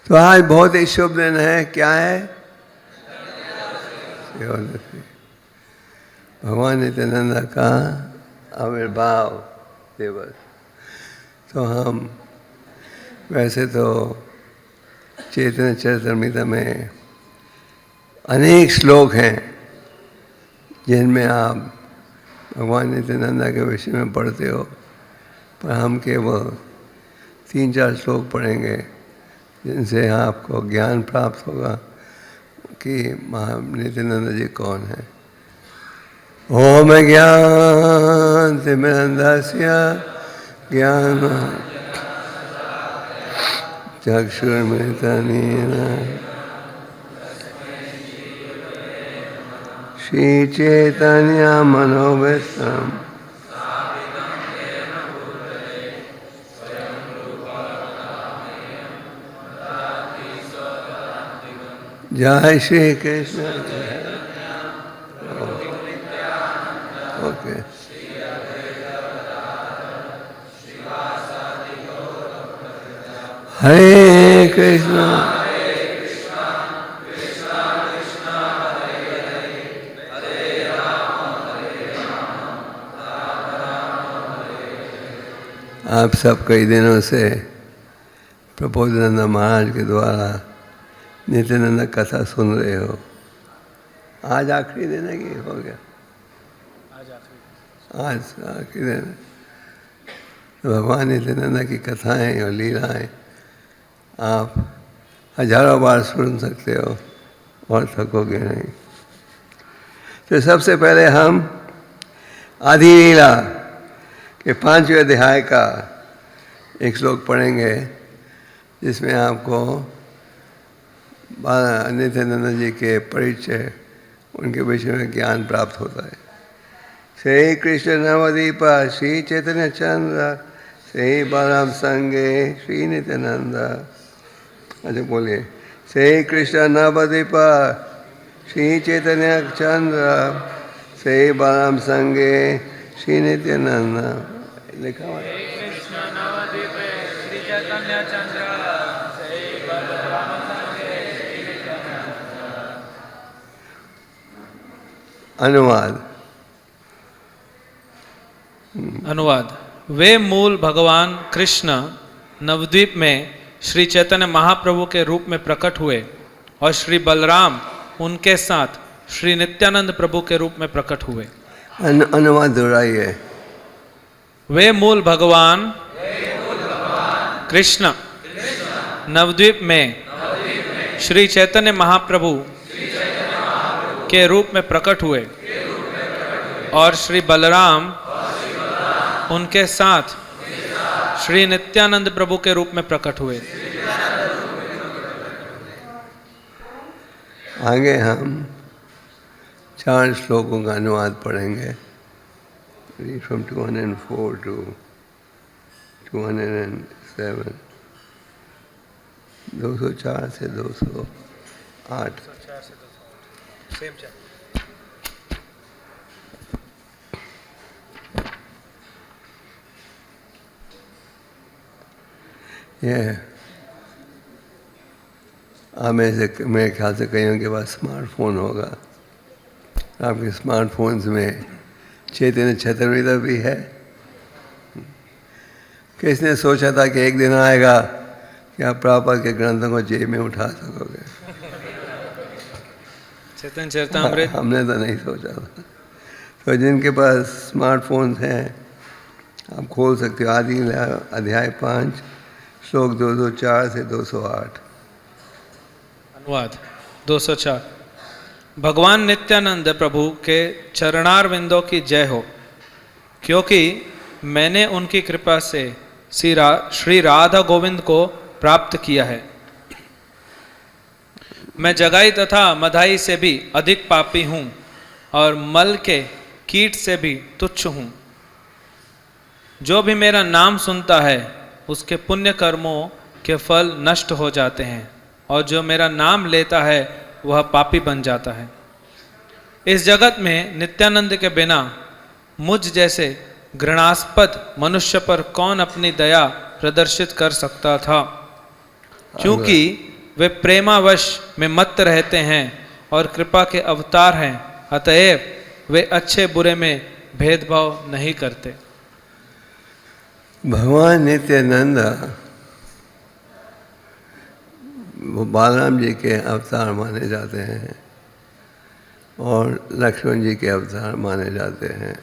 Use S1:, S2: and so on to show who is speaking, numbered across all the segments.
S1: तो आज बहुत ही शुभ दिन है। क्या है? भगवान नित्यानंद का आविर्भाव दिवस। तो हम वैसे तो चैतन्य चरितामृत में अनेक श्लोक हैं जिनमें आप भगवान नित्यानंद के विषय में पढ़ते हो, पर हम केवल 3-4 श्लोक पढ़ेंगे जिनसे आपको ज्ञान प्राप्त होगा कि नित्यानंद जी कौन है। ओम ज्ञान तिमिरन्धस्य ज्ञान चक्षुर्मिलितं श्री चैतन्य मनोभीष्टम् जय श्री कृष्ण। ओके। हरे कृष्णा आप सब कई दिनों से प्रबोधानंद महाराज के द्वारा नित्यानंद कथा सुन रहे हो। आज आखिरी दिन है कि हो गया? आज आखिरी दिन। भगवान नित्यानंद की कथाएं और लीलाएं आप हजारों बार सुन सकते हो और थकोगे नहीं। तो सबसे पहले हम आदि लीला के 5वें अध्याय का एक श्लोक पढ़ेंगे जिसमें आपको नित्यानंद जी के परिचय, उनके विषय में ज्ञान प्राप्त होता है। श्री कृष्ण नवदीप श्री चैतन्य चंद्र श्री बलराम संगे श्री नित्यानंद। अच्छा बोलिए, श्री कृष्ण नवदीप श्री चैतन्य चंद्र श्री बलराम संगे श्री नित्यानंद। लिखा हुआ है कृष्ण नवदीप श्री चैतन्य चंद्र श्री बलराम संगे श्री नित्यानंद।
S2: अनुवाद। वे मूल भगवान कृष्ण नवद्वीप में श्री चैतन्य महाप्रभु के रूप में प्रकट हुए और श्री बलराम उनके साथ श्री नित्यानंद प्रभु के रूप में प्रकट हुए।
S1: अनुवाद दोहराइए।
S2: वे मूल भगवान कृष्ण नवद्वीप में श्री चैतन्य महाप्रभु के रूप में प्रकट हुए और श्री बलराम उनके साथ श्री नित्यानंद प्रभु के रूप में प्रकट हुए।
S1: आगे हम 4 श्लोकों का अनुवाद पढ़ेंगे। Read from 204 to 207, 204 से 208। मेरे ख्याल से कईयों के पास स्मार्टफोन होगा। आपके स्मार्टफोन्स में चैतन्य चरितामृत भी है। किसने सोचा था कि एक दिन आएगा कि आप प्रभुपाद के ग्रंथों को जेब में उठा सकोगे?
S2: चैतन्य चरितामृत
S1: हमने तो नहीं सोचा था। तो जिनके पास स्मार्टफोन्स हैं आप खोल सकते हो। आदि अध्याय 5 श्लोक 204 से 208।
S2: अनुवाद 204। भगवान नित्यानंद प्रभु के चरणारविंदों की जय हो, क्योंकि मैंने उनकी कृपा से श्री राधा गोविंद को प्राप्त किया है। मैं जगाई तथा मधाई से भी अधिक पापी हूँ और मल के कीट से भी तुच्छ हूँ। जो भी मेरा नाम सुनता है उसके पुण्य कर्मों के फल नष्ट हो जाते हैं और जो मेरा नाम लेता है वह पापी बन जाता है। इस जगत में नित्यानंद के बिना मुझ जैसे घृणास्पद मनुष्य पर कौन अपनी दया प्रदर्शित कर सकता था, क्योंकि वे प्रेमावश में मत्त रहते हैं और कृपा के अवतार हैं, अतएव वे अच्छे बुरे में भेदभाव नहीं करते।
S1: भगवान नित्यानंद वो बालराम जी के अवतार माने जाते हैं और लक्ष्मण जी के अवतार माने जाते हैं।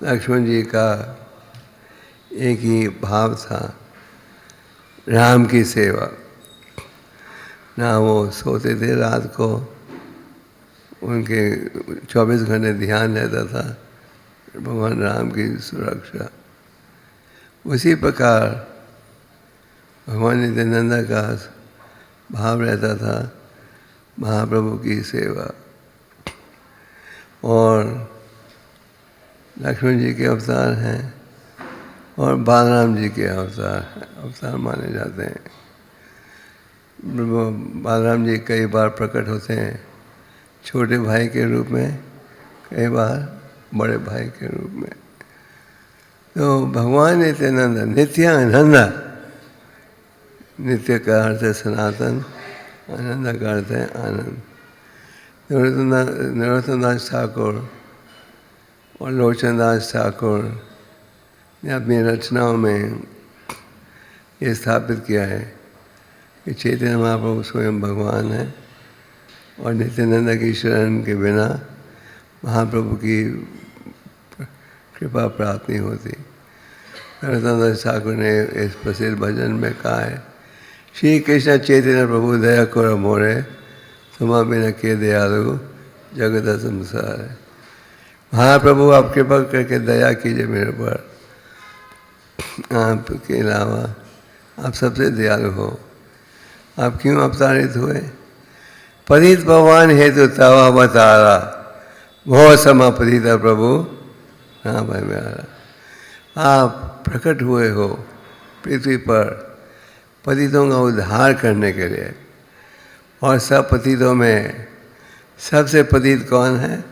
S1: लक्ष्मण जी का एक ही भाव था, राम की सेवा। ना वो सोते थे रात को, उनके 24 घंटे ध्यान रहता था भगवान राम की सुरक्षा। उसी प्रकार भगवान नित्यानंद का भाव रहता था महाप्रभु की सेवा। और लक्ष्मण जी के अवतार हैं और बालराम जी के अवतार माने जाते हैं। बालराम जी कई बार प्रकट होते हैं छोटे भाई के रूप में, कई बार बड़े भाई के रूप में। तो भगवान नित्यानंद, नित्यानंद, नित्य का अर्थ है सनातन, आनंद का अर्थ है आनंद। नरोत्तम दास ठाकुर और लोचन दास ठाकुर ने अपनी रचनाओं में ये स्थापित किया है कि चैतन्य महाप्रभु स्वयं भगवान है और नित्यानंद की शरण के बिना महाप्रभु की कृपा प्राप्त नहीं होती। नरोत्तम दास ठाकुर ने इस प्रसिद्ध भजन में कहा है, श्री कृष्ण चैतन्य प्रभु दया कर मोरे, तुमा बिना के दयालु जगत संसार है। महाप्रभु आप कृपा करके दया कीजिए मेरे पर, आपके अलावा आप सबसे दयालु हो। आप क्यों अवतारित हुए? पतित भगवान हेतु तव अवतारा, बहुत समा पतित प्रभु हाँ भाई मेरा। आप प्रकट हुए हो पृथ्वी पर पतितों का उद्धार करने के लिए, और सब पतितों में सबसे पतित कौन है?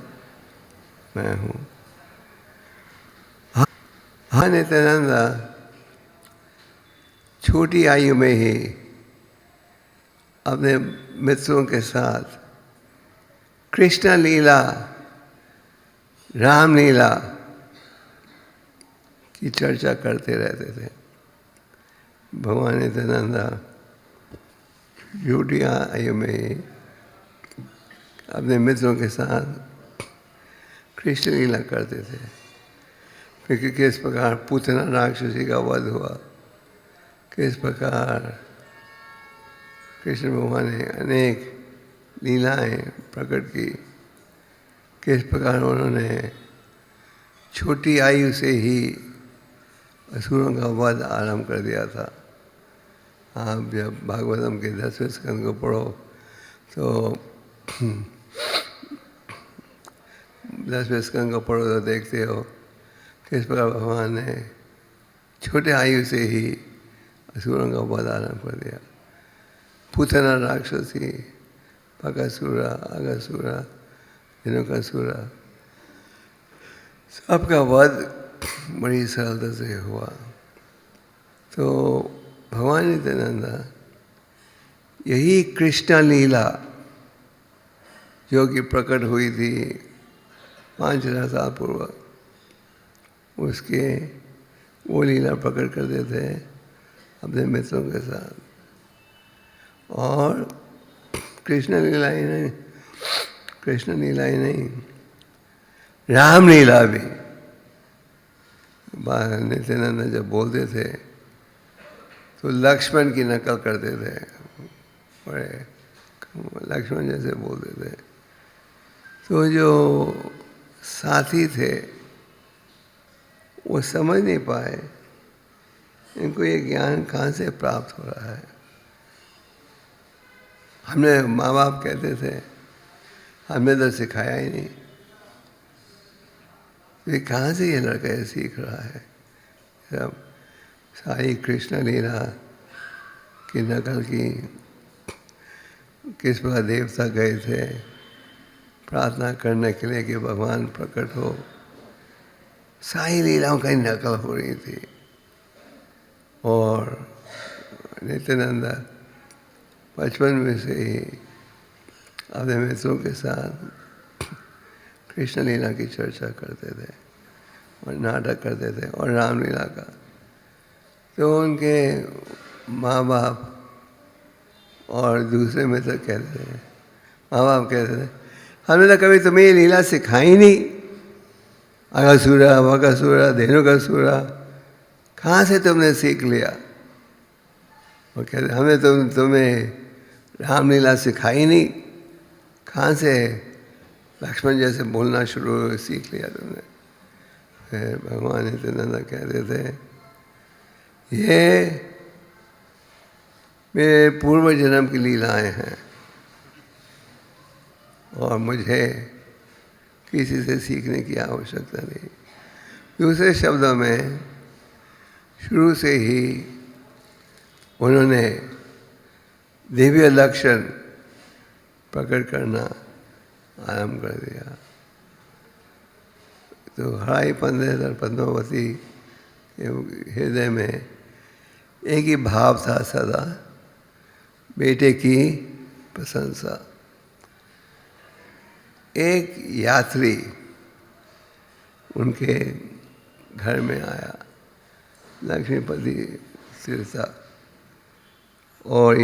S1: मैं हूँ। हाँ, नित्यानंद छोटी आयु में ही अपने मित्रों के साथ कृष्ण लीला, राम लीला की चर्चा करते रहते थे। भगवान नित्यानंद छोटी आयु में ही अपने मित्रों के साथ कृष्ण लीला करते थे। क्योंकि किस प्रकार पूतना राक्षसी का वध हुआ, किस प्रकार कृष्ण भगवान ने अनेक लीलाएं प्रकट की, किस प्रकार उन्होंने छोटी आयु से ही असुरों का वध आरंभ कर दिया था। आप जब भागवतम के 10वें स्कंद को पढ़ो तो 10वें स्कंद को पढ़ो तो देखते हो किस प्रकार भगवान ने छोटे आयु से ही असुरों का वध आरंभ कर दिया। पूतना राक्षसी, बकासुरा, अगासुरा, रेणुकासुरा, सबका वध बड़ी सरलता से हुआ। तो भगवान नित्यानंद यही कृष्ण लीला जो कि प्रकट हुई थी 5000 साल पूर्व, उसके वो लीला प्रकट करते थे अपने मित्रों के साथ। और कृष्ण लीला ही नहीं, कृष्ण लीला ही नहीं, राम लीला भी। नित्यानंद जब बोलते थे तो लक्ष्मण की नकल करते थे, बड़े लक्ष्मण जैसे बोलते थे। तो जो साथी थे वो समझ नहीं पाए इनको ये ज्ञान कहाँ से प्राप्त हो रहा है। हमने माँ बाप कहते थे, हमने तो सिखाया ही नहीं, ये कहाँ से ये लड़का ये सीख रहा है। जब सारी कृष्ण लीला की नकल की, किस प्रकार देवता गए थे प्रार्थना करने के लिए कि भगवान प्रकट हो, सारी लीलाओं का ही नकल हो रही थी। और नित्यानंद बचपन में से ही अपने मित्रों के साथ कृष्ण लीला की चर्चा करते थे और नाटक करते थे और रामलीला का। तो उनके माँ बाप और दूसरे मित्र कहते थे, माँ बाप कहते थे, हमने तो कभी तुम्हें ये लीला सिखाई नहीं, अगासुरा बकासुरा धेनुकासुरा कहाँ से तुमने सीख लिया? वो कहते हमने तुम्हें रामलीला सिखाई नहीं, कहाँ से लक्ष्मण जैसे बोलना शुरू सीख लिया तुमने? फिर भगवान नित्यानंद कहते थे, ये मेरे पूर्व जन्म की लीलाएं हैं और मुझे किसी से सीखने की आवश्यकता नहीं। दूसरे शब्दों में शुरू से ही उन्होंने दिव्य लक्षण प्रकट करना आरंभ कर दिया। तो हराई पंडित और पद्मावती के हृदय में एक ही भाव था सदा, बेटे की प्रशंसा। एक यात्री उनके घर में आया, लक्ष्मीपति सिरसा, और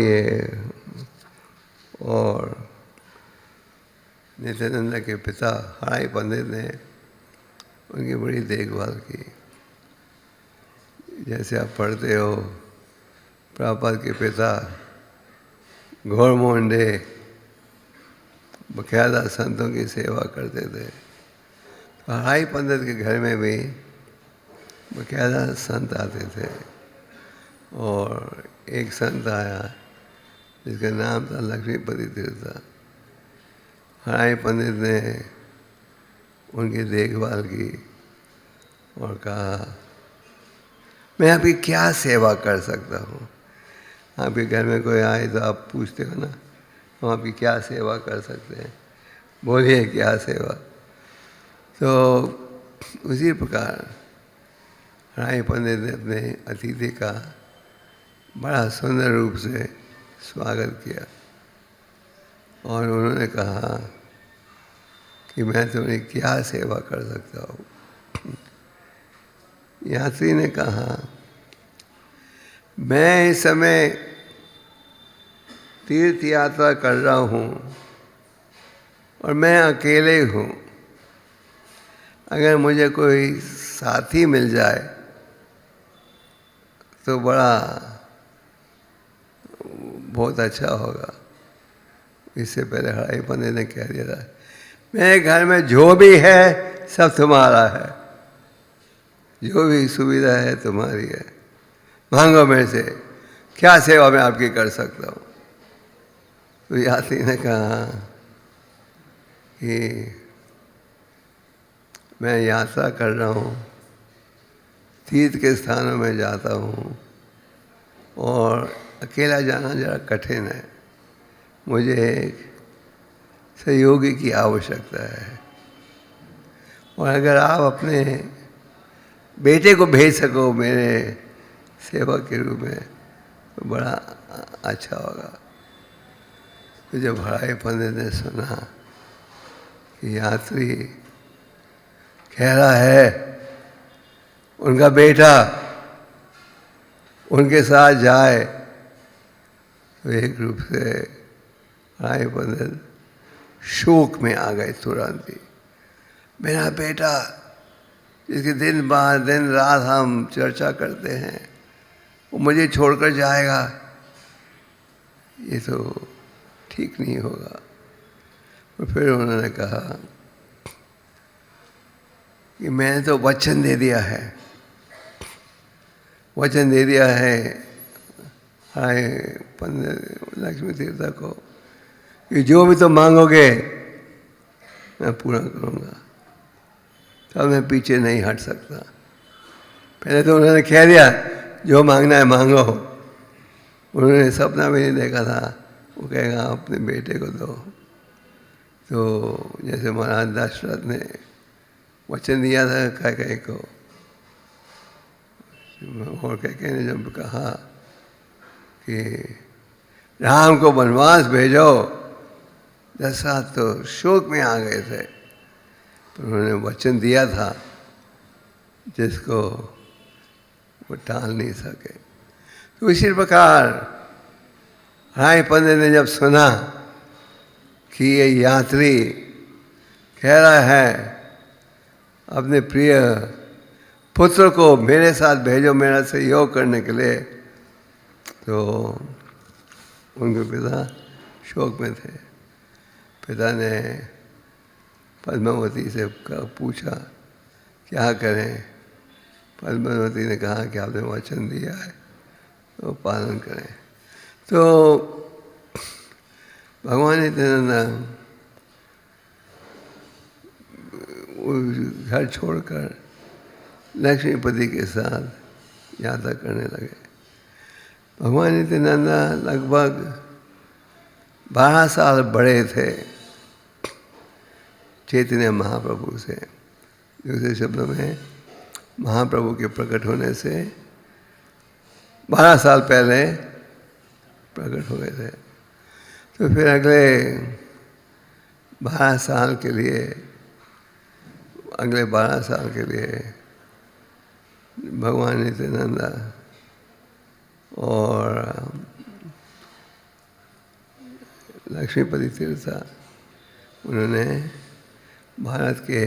S1: नित्यानंद के पिता हराई पंडित ने उनकी बड़ी देखभाल की। जैसे आप पढ़ते हो, प्रभुपाद के पिता घोरमोंडे बकायदा संतों की सेवा करते थे। तो हराई पंडित के घर में भी बकायदा संत आते थे, और एक संत आया जिसका नाम था लक्ष्मीपति तीर्था। हराई पंडित ने उनकी देखभाल की और कहा, मैं आपकी क्या सेवा कर सकता हूँ? आपके घर में कोई आए तो आप पूछते हो ना, हम आपकी क्या सेवा कर सकते हैं, बोलिए क्या सेवा। तो उसी प्रकार हराई पंडित ने अपने अतिथि का बड़ा सुंदर रूप से स्वागत किया और उन्होंने कहा कि मैं तुम्हें क्या सेवा कर सकता हूँ। यात्री ने कहा, मैं इस समय तीर्थ यात्रा कर रहा हूँ और मैं अकेले हूँ। अगर मुझे कोई साथी मिल जाए तो बहुत अच्छा होगा। इससे पहले हराई पंडित ने कह दिया था, मेरे घर में जो भी है सब तुम्हारा है, जो भी सुविधा है तुम्हारी है, मांगो मेरे से, क्या सेवा मैं आपकी कर सकता हूँ। तो यात्री ने कहा कि मैं यात्रा कर रहा हूँ, तीर्थ के स्थानों में जाता हूँ और अकेला जाना जरा कठिन है, मुझे एक सहयोगी की आवश्यकता है, और अगर आप अपने बेटे को भेज सको मेरे सेवक के रूप में तो बड़ा अच्छा होगा। तो जब हराई पंडित ने सुना कि यात्री कह रहा है उनका बेटा उनके साथ जाए, तो एक रूप से हराई पंडित शोक में आ गए तुरंत ही। मेरा बेटा जिसके दिन रात हम चर्चा करते हैं, वो मुझे छोड़कर जाएगा, ये तो ठीक नहीं होगा। और फिर उन्होंने कहा कि मैंने तो वचन दे दिया है, वचन दे दिया है हराई पंडित लक्ष्मी तीर्था को कि जो भी तुम मांगोगे मैं पूरा करूँगा, तब मैं पीछे नहीं हट सकता। पहले तो उन्होंने कह दिया जो मांगना है मांगो। उन्होंने सपना भी नहीं देखा था वो कहेगा अपने बेटे को दो। तो जैसे महाराज दशरथ ने वचन दिया था कैकेयी को, और कैकेयी ने जब कहा कि राम को वनवास भेजो। दशरथ तो शोक में आ गए थे, पर उन्होंने वचन दिया था जिसको वो टाल नहीं सके। तो इसी प्रकार राय पंडित ने जब सुना कि ये यात्री कह रहा है अपने प्रिय पुत्र को मेरे साथ भेजो मेरा सहयोग करने के लिए, तो उनके पिता शोक में थे। पिता ने पद्मावती से पूछा क्या करें। पद्मावती ने कहा कि आपने वचन दिया है तो पालन करें। तो भगवान नित्यानंद घर छोड़कर लक्ष्मीपति के साथ यात्रा करने लगे। भगवान नित्यानंद लगभग 12 साल बड़े थे चैतन्य महाप्रभु से। दूसरे शब्दों में महाप्रभु के प्रकट होने से 12 साल पहले प्रकट हो गए थे। तो फिर अगले 12 साल के लिए भगवान नित्यानंद और लक्ष्मीपति तीर्थ उन्होंने भारत के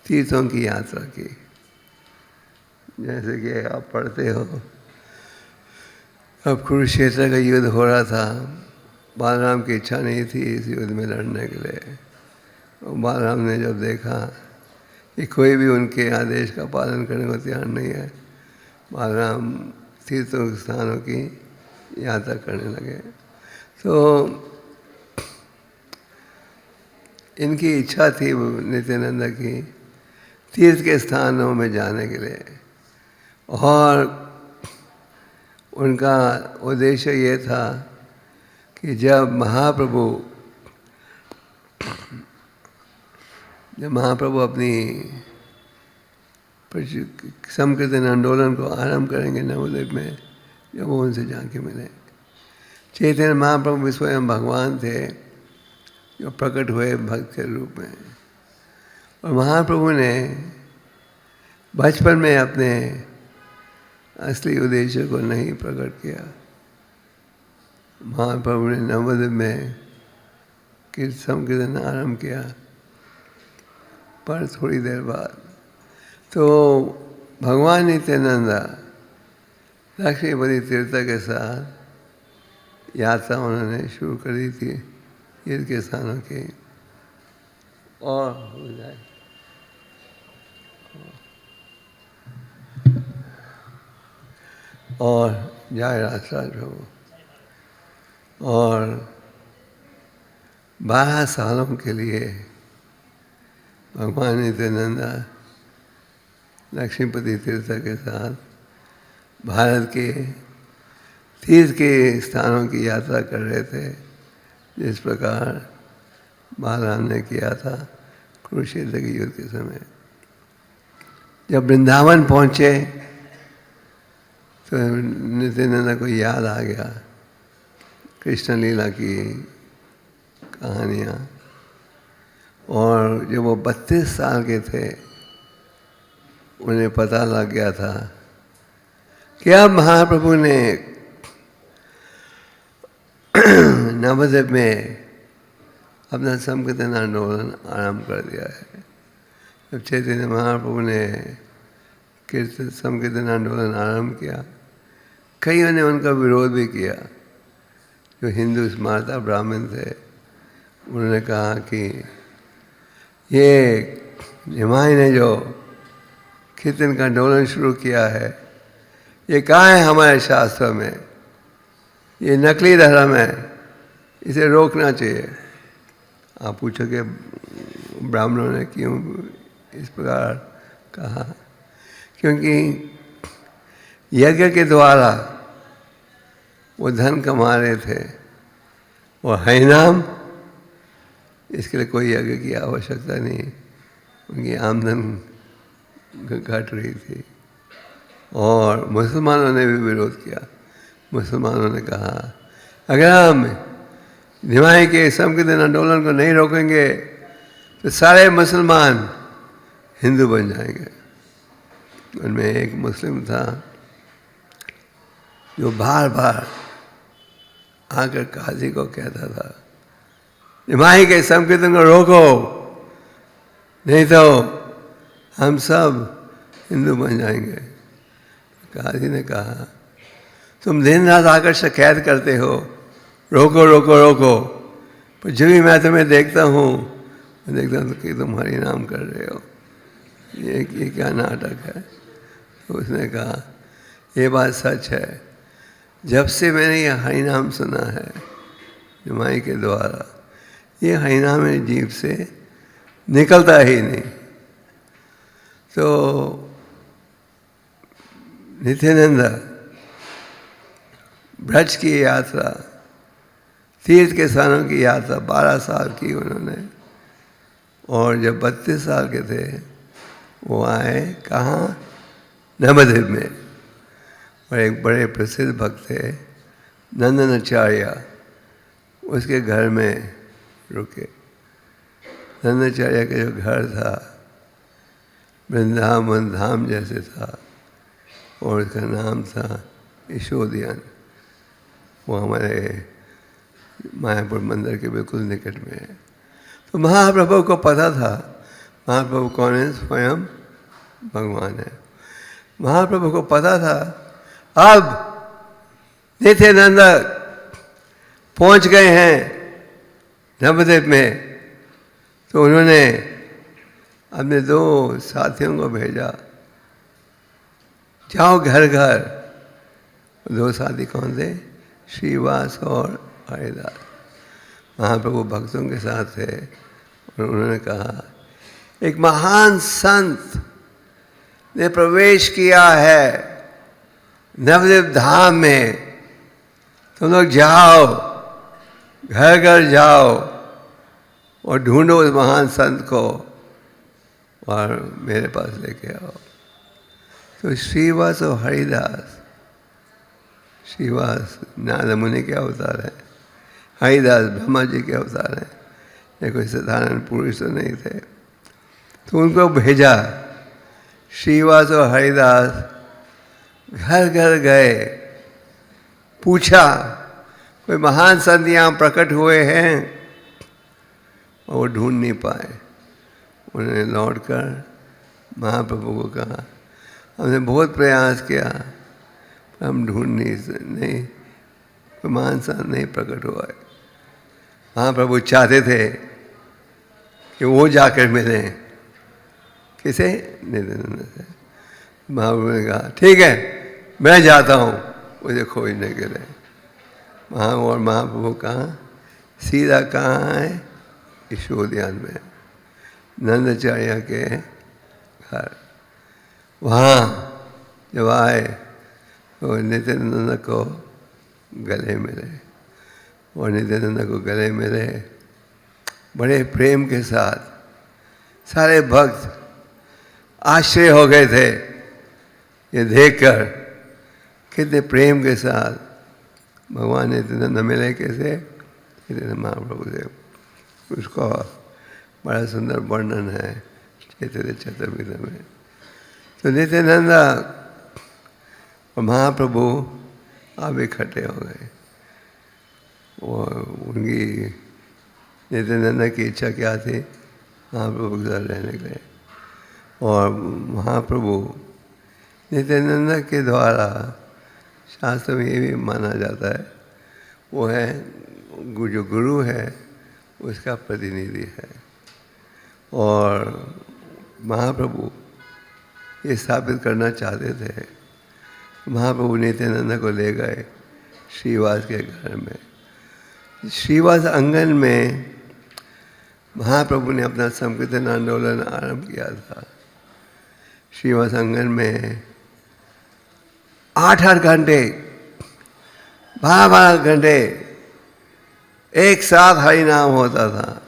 S1: तीर्थों की यात्रा की। जैसे कि आप पढ़ते हो, अब कुरुक्षेत्र का युद्ध हो रहा था। बालराम की इच्छा नहीं थी इस युद्ध में लड़ने के लिए। और बालराम ने जब देखा कि कोई भी उनके आदेश का पालन करने को तैयार नहीं है, बालराम तीर्थों स्थानों की यात्रा करने लगे। तो इनकी इच्छा थी नित्यानंद की तीर्थ के स्थानों में जाने के लिए, और उनका उद्देश्य ये था कि जब महाप्रभु अपनी संकीर्तन आंदोलन को आरंभ करेंगे नवद्वीप में, जब वो उनसे जाके मिले। चैतन्य महाप्रभु स्वयं भगवान थे जो प्रकट हुए भक्त के रूप में। और महाप्रभु ने बचपन में अपने असली उद्देश्य को नहीं प्रकट किया। महाप्रभु ने नवद्वीप में संकीर्तन आरंभ किया, पर थोड़ी देर बाद तो भगवान नित्यानंद लक्ष्मीपति तीर्थ के साथ यात्रा उन्होंने शुरू कर दी थी तीर्थ के स्थानों की। और हो जाए और जय राजराज प्रभु। और 12 सालों के लिए भगवान नित्यानंद लक्ष्मीपति तीर्थ के साथ भारत के तीर्थ के स्थानों की यात्रा कर रहे थे, जिस प्रकार बालराम ने किया था कुरुक्षेत्र के युद्ध के समय। जब वृंदावन पहुँचे तो नित्यानंद को याद आ गया कृष्ण लीला की कहानियाँ। और जब वो 32 साल के थे उन्हें पता लग गया था कि अब महाप्रभु ने नवद्वीप में अपना संकीर्तन आंदोलन आरंभ कर दिया है। जब चैतन्य महाप्रभु ने संकीर्तन आंदोलन आरंभ किया, कईयों ने उनका विरोध भी किया। जो हिंदू स्मार्ता ब्राह्मण थे उन्होंने कहा कि ये निमाई ने जो कीर्तन का आंदोलन शुरू किया है, ये कहाँ है हमारे शास्त्रों में, ये नकली धर्म है, इसे रोकना चाहिए। आप पूछोगे ब्राह्मणों ने क्यों इस प्रकार कहा? क्योंकि यज्ञ के द्वारा वो धन कमा रहे थे, और हरिनाम इसके लिए कोई यज्ञ की आवश्यकता नहीं, उनकी आमदन घट रही थी। और मुसलमानों ने भी विरोध किया। मुसलमानों ने कहा अगर हम निमाई के संकीर्तन आंदोलन को नहीं रोकेंगे तो सारे मुसलमान हिंदू बन जाएंगे। उनमें एक मुस्लिम था जो बार बार आकर काजी को कहता था, निमाई के संकीर्तन को रोको, नहीं तो हम सब हिंदू बन जाएंगे। काजी ने कहा, तुम दिन रात आकर शिकायत करते हो, रोको रोको रोको, पर जब भी मैं तुम्हें देखता हूँ मैं देखता हूँ कि तुम हरि नाम कर रहे हो, ये क्या नाटक है। तो उसने कहा, ये बात सच है, जब से मैंने ये हरि नाम सुना है निमाई के द्वारा, ये हरि नाम मेरी जीभ से निकलता ही नहीं। तो नित्यानंद ब्रज की यात्रा, तीर्थ के स्थानों की यात्रा 12 साल की उन्होंने, और जब 32 साल के थे वो आए कहाँ, नवद्वीप में। और एक बड़े प्रसिद्ध भक्त थे नंदनाचार्य, उसके घर में रुके। नंदनाचार्य का जो घर था वृंदावन धाम जैसे था, और उसका नाम था यशोदियन। वो हमारे मायापुर मंदिर के बिल्कुल निकट में है। तो महाप्रभु को पता था महाप्रभु कौन है, स्वयं भगवान है। महाप्रभु को पता था अब नित्यानंद पहुंच गए हैं नवद्वीप में, तो उन्होंने अपने 2 साथियों को भेजा, जाओ घर घर। 2 साथी कौन थे, श्रीवास और हरिदास। महाप्रभु भक्तों के साथ थे और उन्होंने कहा, एक महान संत ने प्रवेश किया है नवद्वीप धाम में, तुम लोग जाओ, घर घर जाओ और ढूंढो उस महान संत को और मेरे पास लेके आओ। तो श्रीवास और हरिदास, श्रीवास नारद मुनि के अवतार है, हरिदास ब्रह्मा जी के अवतार हैं, ये कोई साधारण पुरुष तो नहीं थे। तो उनको भेजा, श्रीवास और हरिदास घर घर गए, पूछा कोई महान संत यहाँ प्रकट हुए हैं, और वो ढूंढ नहीं पाए। उन्होंने लौटकर महाप्रभु को कहा, हमने बहुत प्रयास किया, हम ढूंढ नहीं कोई महान संत नहीं प्रकट हुआ है। महाप्रभु चाहते थे कि वो जाकर मिले, किसे, नित्यानंद से। महाप्रभु ने कहा, ठीक है मैं जाता हूँ मुझे खोजने के लिए। और महाप्रभु कहाँ, सीधा कहाँ है, यशोदियन में, नंदाचार्य के घर। वहाँ जब आए तो नित्यानंद को गले मिले, और नित्यानंद को गले मिले बड़े प्रेम के साथ। सारे भक्त आश्चर्य हो गए थे ये देखकर, कितने प्रेम के साथ भगवान नित्यानंद मिले, कैसे महाप्रभु से। उसका बड़ा सुंदर वर्णन है चैतन्य चतुर्वेद में। तो नित्यानंद और महाप्रभु अब इकट्ठे हो गए। वो उनकी नित्यानंद की इच्छा क्या थी, महाप्रभु के साथ रहने के लिए। और महाप्रभु नित्यानंद के द्वारा शास्त्र में ये भी माना जाता है, वो है जो गुरु है उसका प्रतिनिधि है। और महाप्रभु ये स्थापित करना चाहते थे। महाप्रभु नित्यानंद को ले गए श्रीवास के घर में। श्रीवास आंगन में महाप्रभु ने अपना संकीर्तन आंदोलन आरंभ किया था। श्रीवास आंगन में 8-8 घंटे 12-12 घंटे एक साथ हरि नाम होता था।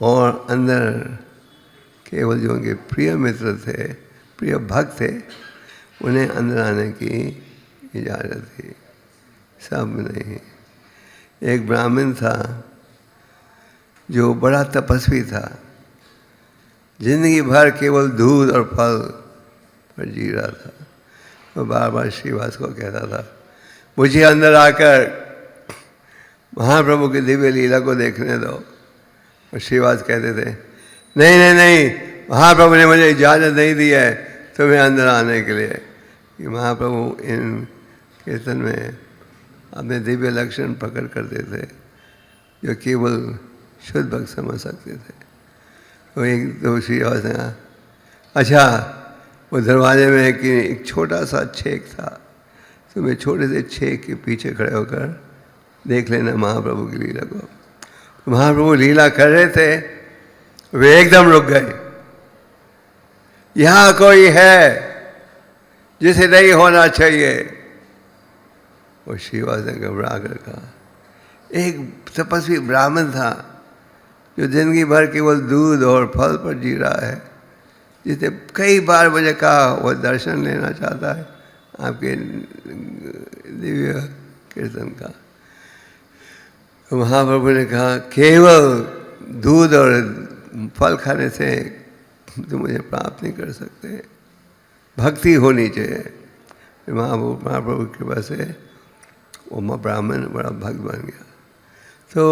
S1: और अंदर केवल जो उनके प्रिय मित्र थे, प्रिय भक्त थे, उन्हें अंदर आने की इजाज़त थी। सब नहीं। एक ब्राह्मण था जो बड़ा तपस्वी था, जिंदगी भर केवल दूध और फल पर जी रहा था। वो बार बार श्रीवास को कहता था, मुझे अंदर आकर महाप्रभु की दिव्य लीला को देखने दो। और श्रीवास कहते थे, नहीं नहीं नहीं, महाप्रभु ने मुझे इजाज़त नहीं दी है तुम्हें अंदर आने के लिए। कि महाप्रभु इन कीर्तन में अपने दिव्य लक्षण प्रकट करते थे जो केवल शुद्ध भक्त समझ सकते थे। तो एक दो श्रीवास ने कहा, अच्छा वो दरवाजे में एक छोटा सा छेक था, तो मैं छोटे से छेक के पीछे खड़े होकर देख लेना महाप्रभु की लीला को। तो महाप्रभु लीला कर रहे थे, वे एकदम रुक गए। यहाँ कोई है जिसे नहीं होना चाहिए। वो श्रीवास ने घबरा कर कहा, एक तपस्वी ब्राह्मण था जो जिंदगी भर केवल दूध और फल पर जी रहा है, जिसने कई बार मुझे कहा वो दर्शन लेना चाहता है आपके दिव्य कीर्तन का। तो महाप्रभु ने कहा, केवल दूध और फल खाने से तो मुझे प्राप्त नहीं कर सकते, भक्ति होनी चाहिए। महाप्रभु की कृपा से वो ब्राह्मण बड़ा भक्त बन गया। तो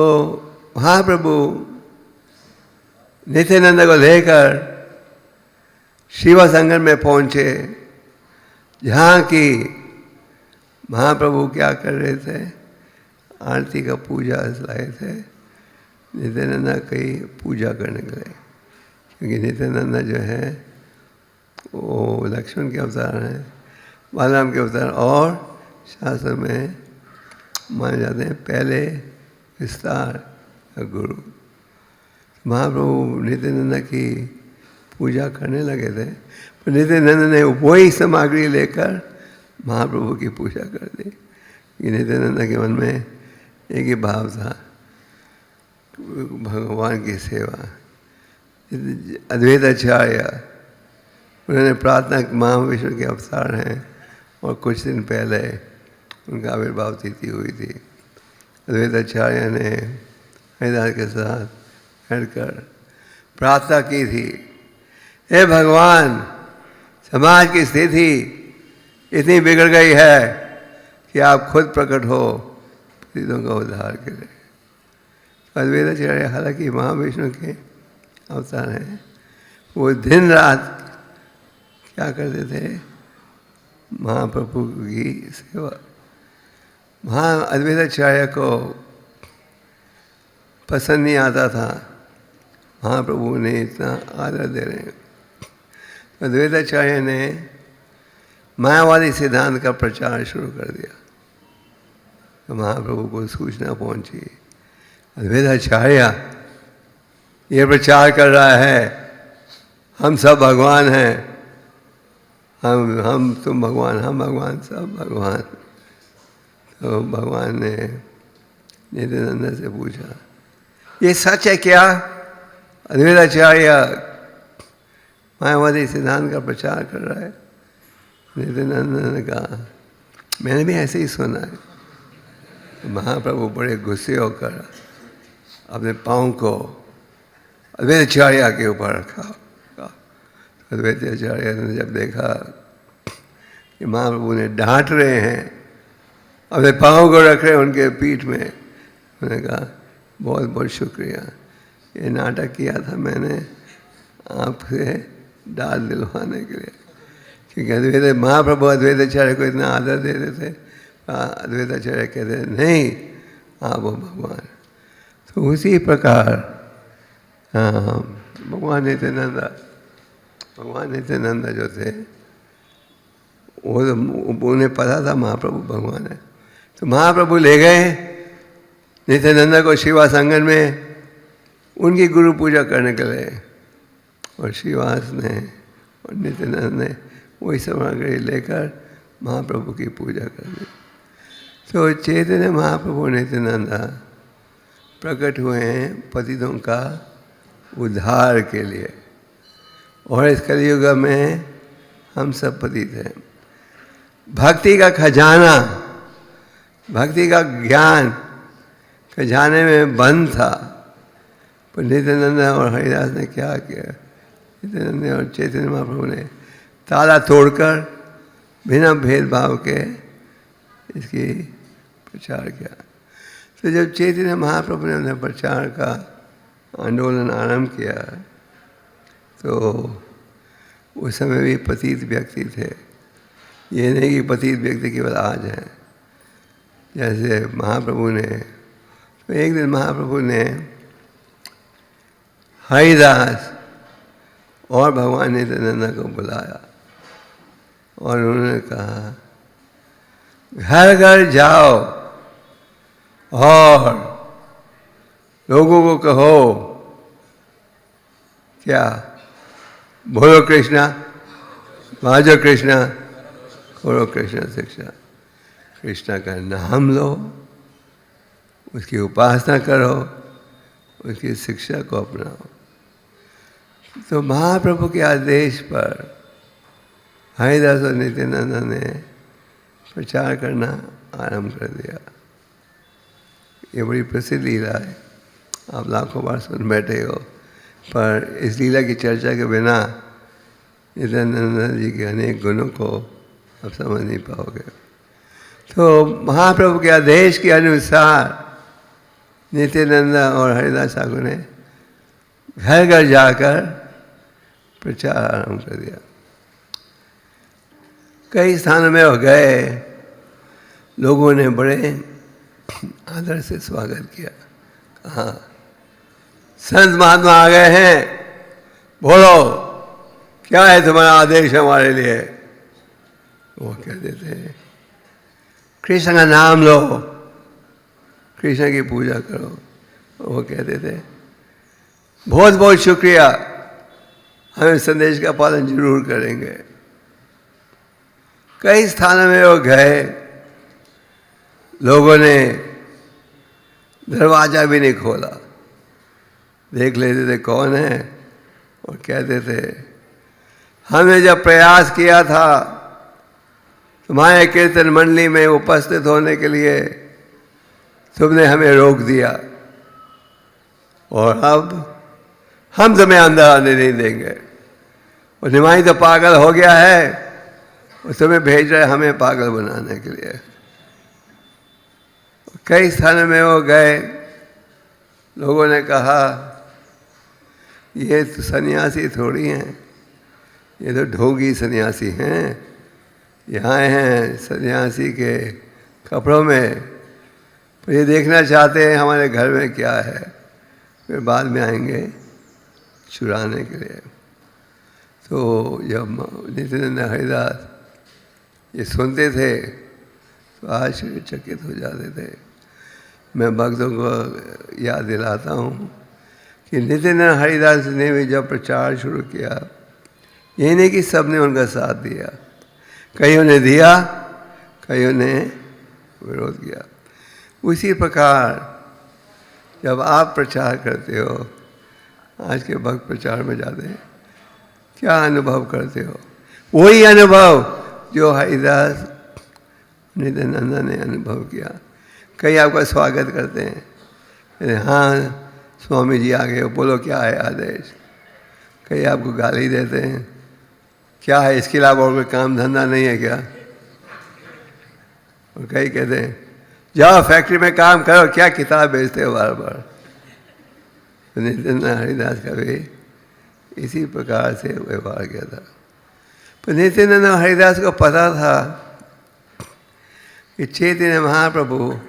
S1: महाप्रभु नित्यानंद को लेकर शिवा संगम में पहुंचे, जहाँ की महाप्रभु क्या कर रहे थे, आरती का पूजा लाए थे। नित्यानंद की पूजा करने के लिए, क्योंकि नित्यानंद जो है वो लक्ष्मण के अवतार हैं, बालराम के अवतार, और शास्त्र में माने जाते हैं पहले विस्तार का गुरु। महाप्रभु नित्यानंद की पूजा करने लगे थे, पर नित्यानंद ने वही सामग्री लेकर महाप्रभु की पूजा कर दी। नित्यानंद के मन में एक ही भाव था, भगवान की सेवा। अद्वैत आचार्य उन्होंने प्रार्थना, महाविष्णु के अवतार हैं और कुछ दिन पहले उनका आविर्भाव तिथि हुई थी। अद्वैत आचार्य ने हरिदास के साथ बैठकर प्रार्थना की थी, हे भगवान, समाज की स्थिति इतनी बिगड़ गई है कि आप खुद प्रकट हो पीड़ितों का उद्धार के लिए। अद्वैत आचार्य हालांकि महाविष्णु के अवतार हैं, वो दिन रात क्या करते थे, महाप्रभु की सेवा। अद्वैत आचार्य को पसंद नहीं आता था महाप्रभु ने इतना आदर दे रहे हैं। अद्वैत आचार्य ने मायावादी सिद्धांत का प्रचार शुरू कर दिया। तो महाप्रभु को सूचना पहुंची, अद्वैत आचार्य ये प्रचार कर रहा है हम सब भगवान हैं, हम तुम भगवान, हम भगवान, सब भगवान। तो भगवान ने नित्यानंद से पूछा, ये सच है क्या? अद्वैत आचार्य मायावादी सिद्धांत का प्रचार कर रहा है। नित्यानंद ने कहा, मैंने भी ऐसे ही सुना है। महाप्रभु बड़े गुस्से होकर अपने पाँव को अद्वैत आचार्य के ऊपर रखा। अद्वैत आचार्य ने जब देखा कि महाप्रभु ने डांट रहे हैं, अपने पाँव को रख रहे हैं उनके पीठ में, उन्होंने कहा, बहुत बहुत शुक्रिया, ये नाटक किया था मैंने आपसे डाल दिलवाने के लिए। क्योंकि अद्वैत महाप्रभु अद्वैत आचार्य को इतना आदर दे रहे थे, अद्वैत आचार्य कहते नहीं, आप वो भगवान। तो उसी प्रकार भगवान नित्यानंद जो थे वो उन्हें पता था महाप्रभु भगवान है। तो महाप्रभु ले गए नित्यानंद को शिवा संगम में उनकी गुरु पूजा करने के लिए, और श्रीवास ने और नित्यानंद ने वही सामग्री लेकर महाप्रभु की पूजा कर दी। तो चैतन्य महाप्रभु नित्यानंद प्रकट हुए हैं पतितों का उद्धार के लिए, और इस कलयुग में हम सब पतित हैं। भक्ति का खजाना भक्ति का ज्ञान खजाने में बंद था। पर नित्यानंद और हरिदास ने क्या किया? नित्यानंद और चैतन्य महाप्रभु ने ताला तोड़कर बिना भेदभाव के इसकी प्रचार किया। तो जब चैतन्य महाप्रभु ने उन्हें प्रचार का आंदोलन आरंभ किया तो उस समय भी पतित व्यक्ति थे। ये नहीं कि पतित व्यक्ति केवल आज हैं। जैसे महाप्रभु ने, तो एक दिन महाप्रभु ने हरिदास और भगवान नित्यानंद को बुलाया और उन्होंने कहा, घर घर जाओ और लोगों को कहो, क्या बोलो कृष्णा, भाजो कृष्णा, करो कृष्ण शिक्षा। कृष्णा का नाम लो, उसकी उपासना करो, उसकी शिक्षा को अपनाओ। तो महाप्रभु के आदेश पर हरिदास और नित्यानंद ने प्रचार करना आरंभ कर दिया। ये बड़ी प्रसिद्ध लीला है, आप लाखों बार सुन बैठे हो, पर इस लीला की चर्चा के बिना नित्यानंद जी के अनेक गुणों को आप समझ नहीं पाओगे। तो महाप्रभु के आदेश के अनुसार नित्यानंद और हरिदास ठाकुर ने घर घर जाकर प्रचार आरंभ कर दिया। कई स्थानों में वो गए, लोगों ने बड़े आदर से स्वागत किया। कहा, संत महात्मा आ गए हैं, बोलो क्या है तुम्हारा आदेश हमारे लिए? वो कहते थे, कृष्ण का नाम लो, कृष्ण की पूजा करो। वो कहते थे, बहुत बहुत शुक्रिया, हम इस संदेश का पालन जरूर करेंगे। कई स्थानों में वो गए, लोगों ने दरवाजा भी नहीं खोला, देख लेते थे कौन है और कहते थे, हमने जब प्रयास किया था तुम्हारे कीर्तन मंडली में उपस्थित होने के लिए, तुमने हमें रोक दिया और अब हम तुम्हें अंदर आने नहीं देंगे। और निमाई तो पागल हो गया है, और तुम्हें भेज रहे हमें पागल बनाने के लिए। कई स्थानों में वो गए, लोगों ने कहा, ये तो सन्यासी थोड़ी हैं, ये तो ढोंगी सन्यासी हैं, यहाँ हैं सन्यासी के कपड़ों में, पर ये देखना चाहते हैं हमारे घर में क्या है, फिर बाद में आएंगे चुराने के लिए। तो जब नित्यानंद हरिदास ये सुनते थे तो आश्चर्यचकित हो जाते थे। मैं भक्तों को याद दिलाता हूँ कि नित्यानंद हरिदास ने भी जब प्रचार शुरू किया, यही नहीं कि सब ने उनका साथ दिया, कईयों ने दिया, कईयों ने विरोध किया। उसी प्रकार जब आप प्रचार करते हो, आज के भक्त प्रचार में जाते हैं, क्या अनुभव करते हो? वही अनुभव जो हरिदास नित्यानंद ने अनुभव किया। कई आपका स्वागत करते हैं, हाँ स्वामी जी आ गए, बोलो क्या है आदेश। कई आपको गाली देते हैं, क्या है इसके अलावा और कोई काम धंधा नहीं है क्या? और कई कहते हैं, जाओ फैक्ट्री में काम करो, क्या किताब बेचते हो बार बार। तो नित्यानंद हरिदास का भी इसी प्रकार से व्यवहार किया था। पर नित्यानंद हरिदास को पता था कि चैतन्य महाप्रभु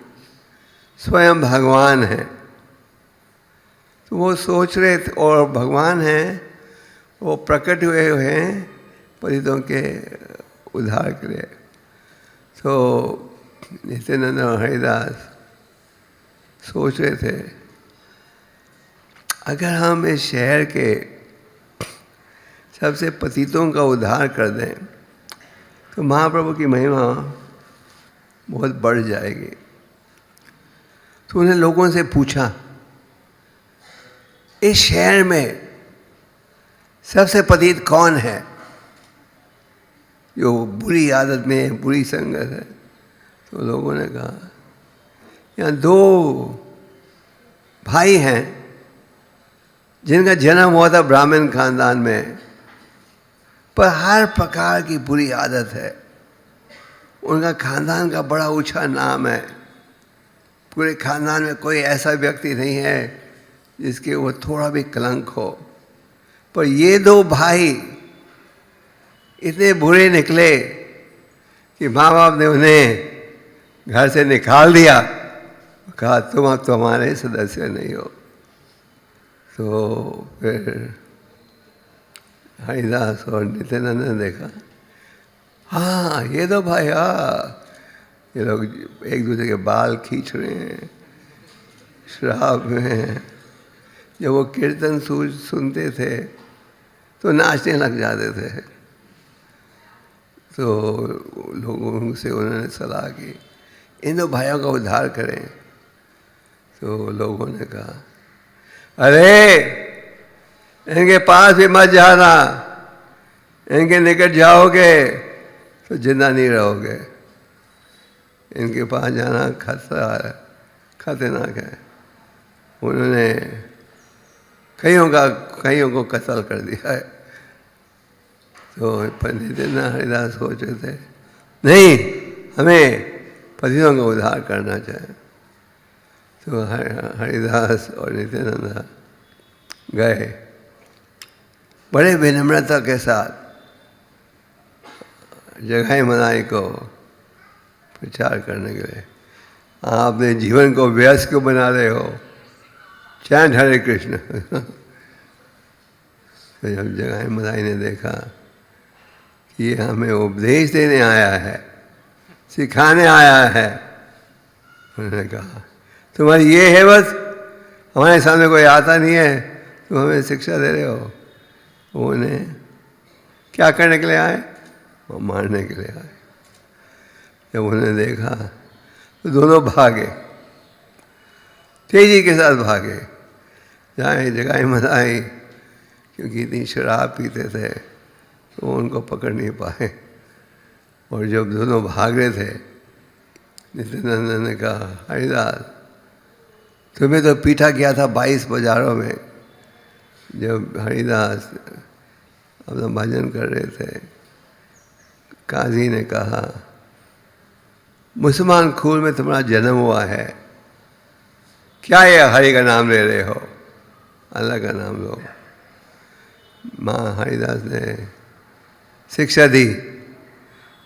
S1: स्वयं भगवान है। तो वो सोच रहे थे, और भगवान हैं वो प्रकट हुए हैं पतितों के उद्धार के लिए। तो नित्यानंद हरिदास सोच रहे थे, अगर हम इस शहर के सबसे पतितों का उद्धार कर दें तो महाप्रभु की महिमा बहुत बढ़ जाएगी। तो उन्हें लोगों से पूछा, इस शहर में सबसे पतित कौन है जो बुरी आदत में, बुरी संगत है? तो लोगों ने कहा यहाँ दो भाई हैं जिनका जन्म हुआ था ब्राह्मण खानदान में, पर हर प्रकार की बुरी आदत है। उनका खानदान का बड़ा ऊंचा नाम है, पूरे खानदान में कोई ऐसा व्यक्ति नहीं है जिसके वो थोड़ा भी कलंक हो। पर ये दो भाई इतने बुरे निकले कि माँ बाप ने उन्हें घर से निकाल दिया, कहा तुम अब तुम्हारे सदस्य नहीं हो। तो फिर हरिदास और नित्यानंद ने देखा, हाँ ये दो भाई, ये लोग एक दूसरे के बाल खींच रहे हैं, शराब में हैं। जब वो कीर्तन सुनते थे तो नाचने लग जाते थे। तो लोगों से उन्होंने सलाह की इन दो भाइयों का उद्धार करें। तो लोगों ने कहा, अरे इनके पास भी मत जाना, इनके निकट जाओगे तो जिंदा नहीं रहोगे। इनके पास जाना खतरनाक है। उन्होंने कईयों को कत्ल कर दिया है। तो पंडित हरिदास सोच रहे थे, नहीं हमें पतियों का उद्धार करना चाहिए। तो हरिदास और नित्यानंद गए बड़े विनम्रता के साथ जगाई मनाई को प्रचार करने के लिए। आप अपने जीवन को व्यस्त क्यों बना रहे हो, चैंट हरे कृष्ण। तो जब जगाई मनाई ने देखा कि ये हमें उपदेश देने आया है, सिखाने आया है, उन्होंने कहा तुम्हारी ये है बस, हमारे सामने कोई आता नहीं है, तुम हमें शिक्षा दे रहे हो। उन्हें क्या करने के लिए आए, वो मारने के लिए आए। जब उन्हें देखा तो दोनों भागे, तेजी के साथ भागे। जहाँ जगाई मनाई क्योंकि इतनी शराब पीते थे तो उनको पकड़ नहीं पाए। और जब दोनों भाग रहे थे, नित्यानंद ने कहा, हरिदास तुम्हें तो पीटा गया था 22 बाजारों में। जब हरिदास अपना भजन कर रहे थे, काजी ने कहा, मुसलमान खून में तुम्हारा जन्म हुआ है, क्या ये हरि का नाम ले रहे हो, अल्लाह का नाम लो। माँ हरिदास ने शिक्षा दी,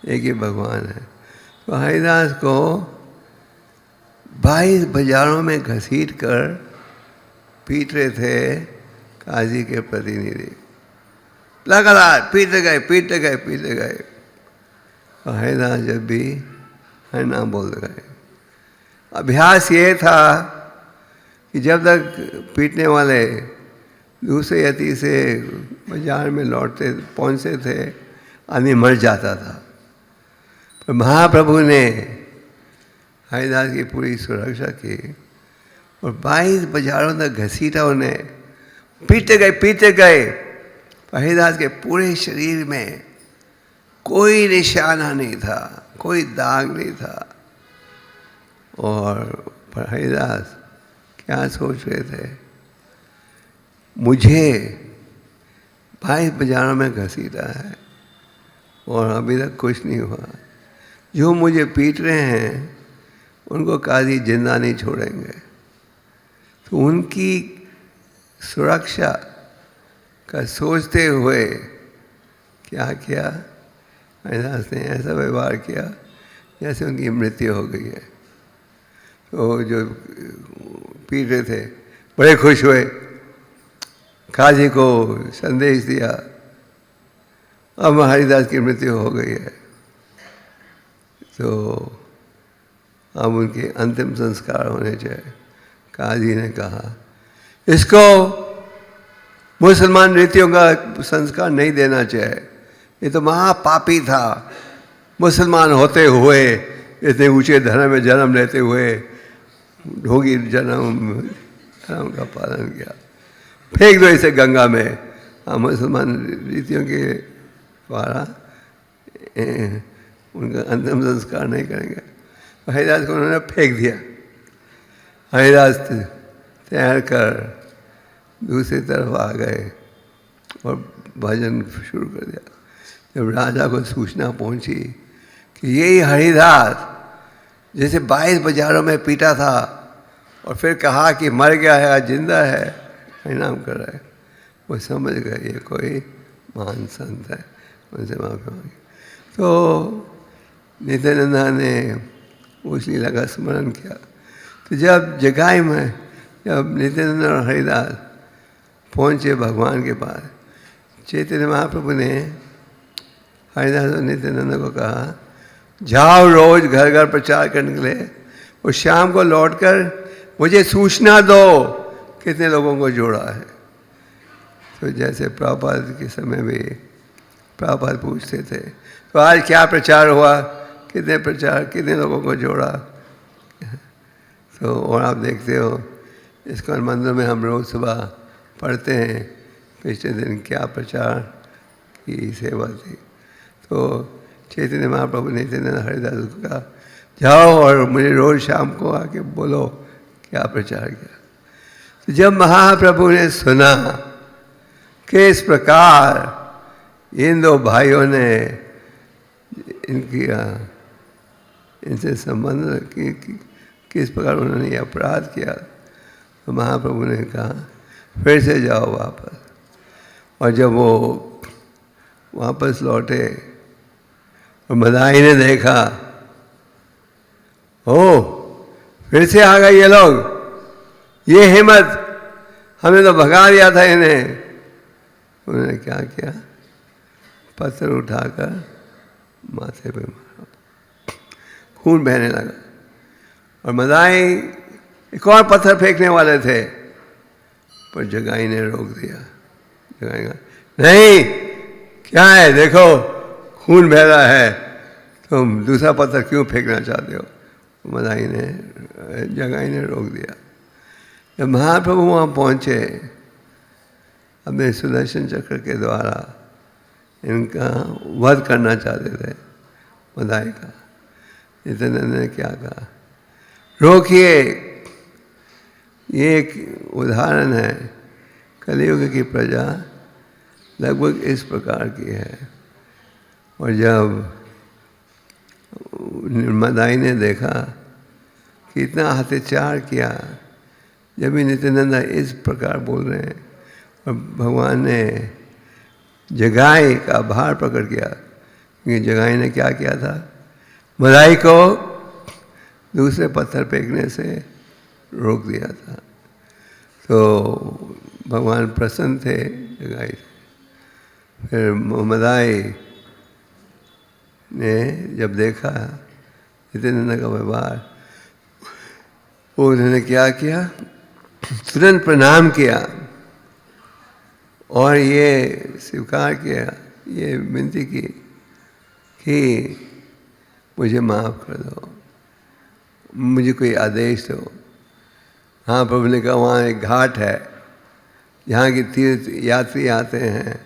S1: एक ही भगवान है। तो हरिदास को 22 बाजारों में घसीट कर पीट रहे थे काजी के प्रतिनिधि, लगातार पीटते गए। और हरिदास जब भी हर नाम बोलते गए। अभ्यास ये था कि जब तक पीटने वाले दूसरे या तीसरे बाजार में पहुँचते थे, आदमी मर जाता था। पर महाप्रभु ने हरिदास की पूरी सुरक्षा की और 22 बाजारों तक घसीटा उन्हें। पीटते गए। हरिदास के पूरे शरीर में कोई निशाना नहीं था, कोई दाग नहीं था। और हरिदास क्या सोच रहे थे, मुझे 22 बाजारों में घसीटा है और अभी तक कुछ नहीं हुआ। जो मुझे पीट रहे हैं उनको काजी जिंदा नहीं छोड़ेंगे। तो उनकी सुरक्षा का सोचते हुए क्या किया, हरिदास ने ऐसा व्यवहार किया जैसे उनकी मृत्यु हो गई है। तो जो पीट रहे थे बड़े खुश हुए, काजी को संदेश दिया, अब हरिदास की मृत्यु हो गई है। तो अब उनके अंतिम संस्कार होने चाहिए। काजी ने कहा, इसको मुसलमान रीतियों का संस्कार नहीं देना चाहिए, ये तो महापापी था। मुसलमान होते हुए इतने ऊंचे धर्म में जन्म लेते हुए ढोंगी धर्म का पालन किया, फेंक दो इसे गंगा में। हम मुसलमान रीतियों के द्वारा उनका अंतिम संस्कार नहीं करेंगे। हरिदास को उन्होंने फेंक दिया। हरिदास तैर कर दूसरी तरफ आ गए और भजन शुरू कर दिया। जब राजा को सूचना पहुंची कि यही हरिदास जैसे 22 बाजारों में पीटा था और फिर कहा कि मर गया है आज जिंदा है, परिणाम कर रहा है, वो समझ गए ये कोई महान संत है, उनसे माफी मांगी। तो नित्यानंदा ने उस लीला का स्मरण किया। तो जब जगाई में जब नित्यानंद और हरिदास पहुँचे भगवान के पास, चैतन्य महाप्रभु ने हरिदास और नित्यानंद को कहा जाओ रोज घर घर प्रचार करने के लिए और शाम को लौटकर मुझे सूचना दो कितने लोगों को जोड़ा है। तो जैसे प्रभुपाद के समय भी प्रभुपाद पूछते थे तो आज क्या प्रचार हुआ, कितने लोगों को जोड़ा। तो और आप देखते हो इस्कॉन मंदिर में हम रोज सुबह पढ़ते हैं पिछले दिन क्या प्रचार की सेवा थी। तो चैतन्य महाप्रभु ने हरिदास को कहा जाओ और मुझे रोज शाम को आके बोलो क्या प्रचार किया। तो जब महाप्रभु ने सुना कि इस प्रकार इन दो भाइयों ने इनसे संबंध किस प्रकार उन्होंने ये अपराध किया, तो महाप्रभु ने कहा फिर से जाओ वापस। और जब वो वापस लौटे और मदाई ने देखा ओ फिर से आ गए ये लोग, ये हिम्मत, हमें तो भगा दिया था इन्हें। उन्होंने क्या किया, पत्थर उठाकर माथे पे मारा, खून बहने लगा। और मदाई एक और पत्थर फेंकने वाले थे पर जगाई ने रोक दिया। जगाई कहा नहीं क्या है, देखो खून बह रहा है, तुम दूसरा पत्थर क्यों फेंकना चाहते हो। जगाई ने रोक दिया। जब महाप्रभु वहाँ पहुँचे अपने सुदर्शन चक्र के द्वारा इनका वध करना चाहते थे मदाई का, नित्यानंद ने क्या कहा रोकिए, ये एक उदाहरण है कलियुग की प्रजा लगभग इस प्रकार की है। और जब मदाई ने देखा कि इतना अत्याचार किया, जब भी नित्यानंद इस प्रकार बोल रहे हैं और भगवान ने जगाई का भार प्रकट किया, क्योंकि जगाई ने क्या किया था, मदाई को दूसरे पत्थर फेंकने से रोक दिया था। तो भगवान प्रसन्न थे जगाई से। फिर मदाई ने जब देखा नित्यानंद का व्यवहार, उन्होंने क्या किया, तुरंत प्रणाम किया और ये स्वीकार किया, ये विनती की कि मुझे माफ़ कर दो, मुझे कोई आदेश दो। हाँ प्रभु ने कहा वहाँ एक घाट है जहाँ की तीर्थ यात्री आते हैं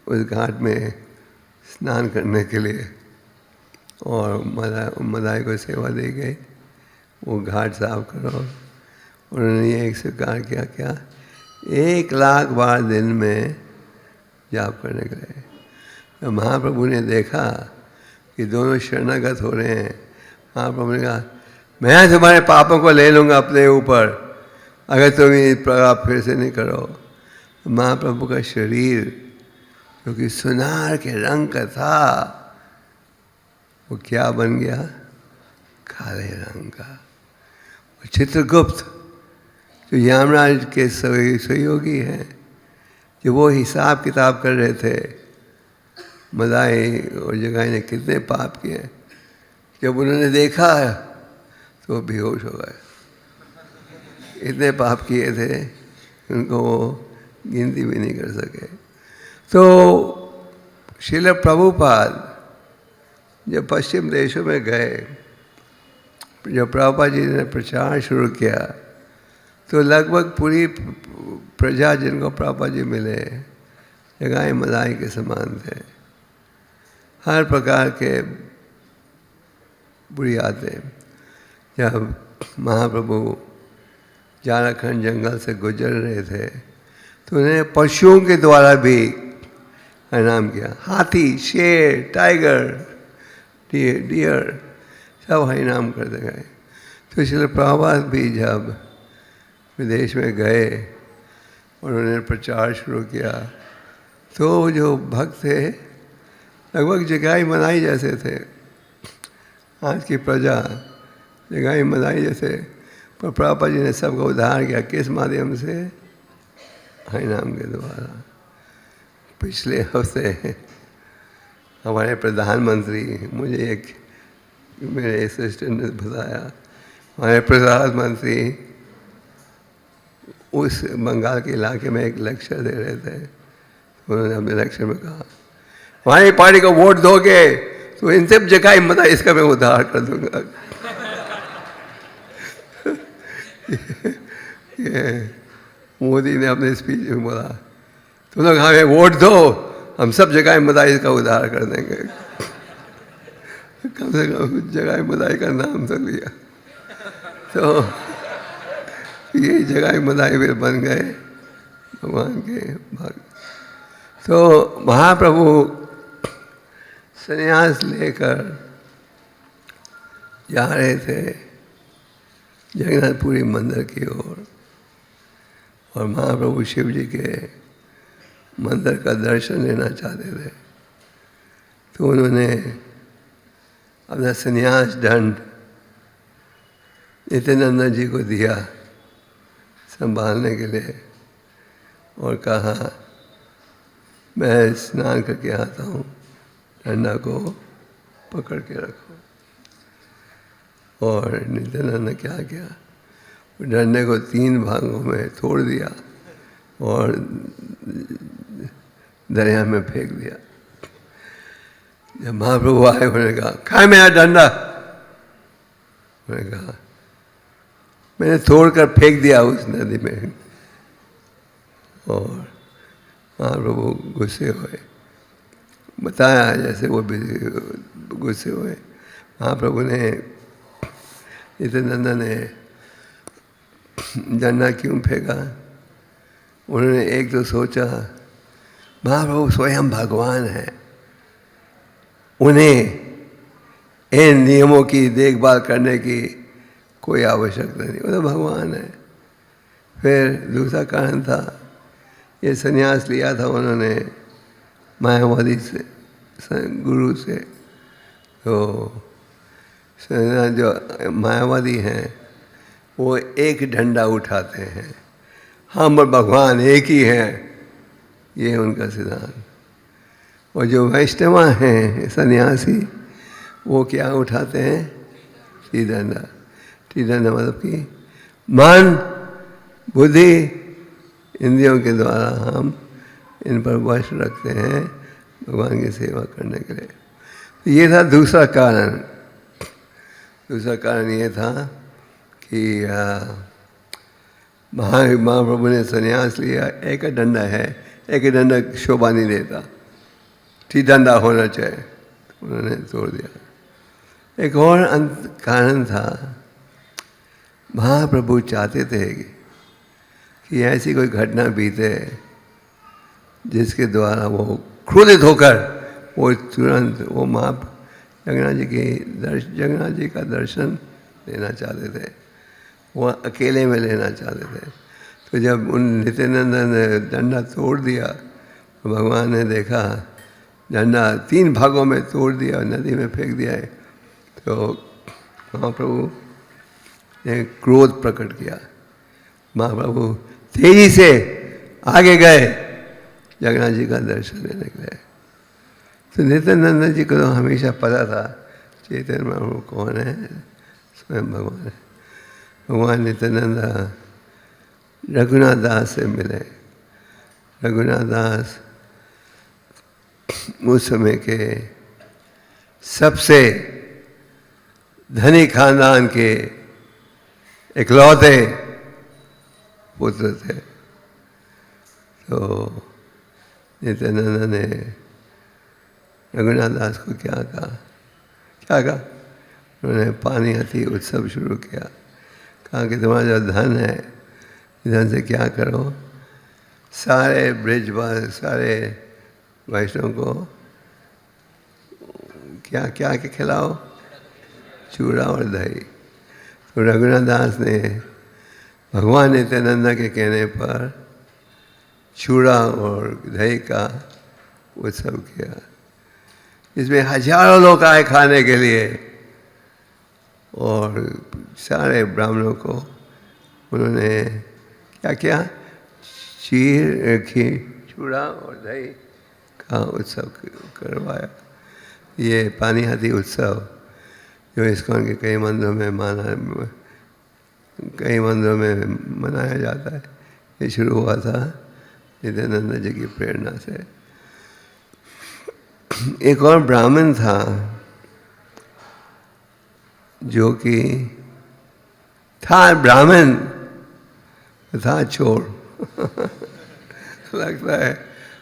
S1: उस घाट में स्नान करने के लिए, और मदाई को सेवा दी गई, वो घाट साफ करो। उन्होंने ये एक स्वीकार किया क्या 1,00,000 बार दिन में जाप करने के लिए। तो महाप्रभु ने देखा कि दोनों शरणागत हो रहे हैं, महाप्रभु ने कहा मैं तुम्हारे पापों को ले लूँगा अपने ऊपर अगर तुम ये प्रकार फिर से नहीं करो। तो महाप्रभु का शरीर जो कि सुनार के रंग का था वो क्या बन गया, काले रंग का। और चित्रगुप्त जो यमराज के सहयोगी हैं, जो वो हिसाब किताब कर रहे थे मदाई और जगाई ने कितने पाप किए, जब उन्होंने देखा तो बेहोश हो गए। इतने पाप किए थे उनको वो गिनती भी नहीं कर सके। तो श्रील प्रभुपाद जब पश्चिम देशों में गए, जब प्रभुपाद जी ने प्रचार शुरू किया, तो लगभग पूरी प्रजा जिनको प्रभुपाद जी मिले जगाई मदाई के समान थे। हर प्रकार के बुरी आदतें। जब महाप्रभु झारखंड जंगल से गुजर रहे थे तो उन्होंने पशुओं के द्वारा भी हरिनाम किया। हाथी, शेर, टाइगर, डियर सब हरिनाम करते गए। तो इसलिए प्रभुपाद भी जब विदेश में गए और उन्होंने प्रचार शुरू किया तो जो भक्त थे लगभग जगाई मनाई जैसे थे। आज की प्रजा जगाई मनाई जैसे, पर प्रभुपाद जी ने सबका उद्धार किया। किस माध्यम से? हरिनाम के द्वारा। पिछले हफ्ते हमारे प्रधानमंत्री, मुझे एक मेरे असिस्टेंट ने बताया, हमारे प्रधानमंत्री उस बंगाल के इलाके में एक लेक्चर दे रहे थे। उन्होंने अपने लेक्चर में कहा, हमारी पार्टी को वोट दोगे तो इन सब जगह हिम्मत है, इसका मैं उद्धार कर दूंगा। मोदी ने अपने स्पीच में बोला, तुम लोग हमें वोट दो, हम सब जगह मदाई का उद्धार कर देंगे। कम से कम जगह मदाई का नाम तो लिया। तो ये जगह मदाई फिर बन गए भगवान के भक्त। तो महाप्रभु संन्यास लेकर जा रहे थे जगन्नाथपुरी मंदिर की ओर, और महाप्रभु शिव जी के मंदिर का दर्शन लेना चाहते थे। तो उन्होंने अपना संन्यास दंड नित्यानंद जी को दिया संभालने के लिए और कहा, मैं स्नान करके आता हूँ, डंडा को पकड़ के रखो। और नित्यानंद ने क्या किया, डंडे को 3 भागों में तोड़ दिया और दरिया में फेंक दिया। जब महाप्रभु आए उन्होंने कहा, खाए मेरा डंडा। उन्होंने कहा, मैंने तोड़कर फेंक दिया उस नदी में। और महाप्रभु गुस्से हुए, बताया जैसे वो भी गुस्से हुए। महाप्रभु ने, नित्यानंद ने डंडा क्यों फेंका? उन्होंने एक तो सोचा, महाप्रभु स्वयं भगवान है, उन्हें इन नियमों की देखभाल करने की कोई आवश्यकता नहीं, वो तो भगवान है। फिर दूसरा कारण था, ये संन्यास लिया था उन्होंने मायावादी से, गुरु से। तो जो मायावादी हैं वो एक डंडा उठाते हैं, हम और भगवान एक ही हैं, ये उनका सिद्धांत। और जो वैष्णव हैं सन्यासी, वो क्या उठाते हैं? त्रिदंडा। त्रिदंडा मतलब कि मन, बुद्धि, इंद्रियों के द्वारा हम इन पर वश रखते हैं भगवान की सेवा करने के लिए। तो ये था दूसरा कारण। दूसरा कारण ये था कि महाप्रभु ने संन्यास लिया, एक डंडा है, एक डंडा शोभा नहीं देता, त्रिदंडा होना चाहिए, उन्होंने तोड़ दिया। एक और कारण था, महाप्रभु चाहते थे कि ऐसी कोई घटना बीते जिसके द्वारा वो क्रोधित होकर वो तुरंत वो जगन्नाथ जी का दर्शन लेना चाहते थे, वो अकेले में लेना चाहते थे। तो जब उन नित्यानंद ने डंडा तोड़ दिया तो भगवान ने देखा डंडा 3 भागों में तोड़ दिया, नदी में फेंक दिया है। तो महाप्रभु ने क्रोध प्रकट किया। महाप्रभु तेजी से आगे गए जगन्नाथ जी का दर्शन लेने के लिए। तो नित्यानंद जी को तो हमेशा पता था चैतन्य महाप्रभु कौन है, स्वयं भगवान है। भगवान नित्यानंद रघुनाथ दास से मिले। रघुनाथ दास उस समय के सबसे धनी खानदान के इकलौते पुत्र थे। तो नित्यानंद ने रघुनाथ दास को क्या कहा? उन्होंने पानी हाथी उत्सव शुरू किया। कहा कि तुम्हारा जो धन है इधर से क्या करो, सारे ब्रिजवासी सारे वैष्णव को क्या क्या के खिलाओ, चूड़ा और दही। तो रघुनाथ दास ने भगवान नित्यानंद के कहने पर चूड़ा और दही का उत्सव किया, इसमें हजारों लोग आए खाने के लिए, और सारे ब्राह्मणों को उन्होंने क्या किया, चूड़ा और दही का उत्सव करवाया। ये पानी हाथी उत्सव जो इस्कॉन के कई मंदिरों में मनाया जाता है, ये शुरू हुआ था नित्यानंद जी की प्रेरणा से। एक और ब्राह्मण था जो कि था ब्राह्मण, था चोर लगता है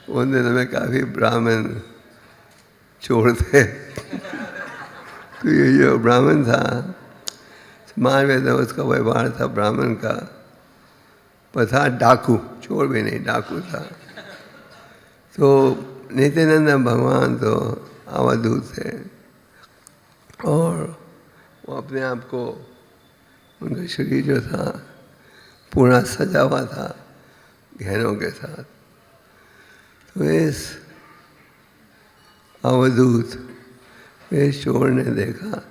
S1: उन दिनों में काफ़ी ब्राह्मण चोर थे। तो ये जो ब्राह्मण था, समाज में तो उसका व्यवहार था ब्राह्मण का, पर था डाकू, चोर भी नहीं डाकू था। तो नित्यानंद भगवान तो अवधूत थे, और वो अपने आप को, उनका शरीर जो था पूरा सजा हुआ था गहनों के साथ। तो इस अवधूत इस चोर ने देखा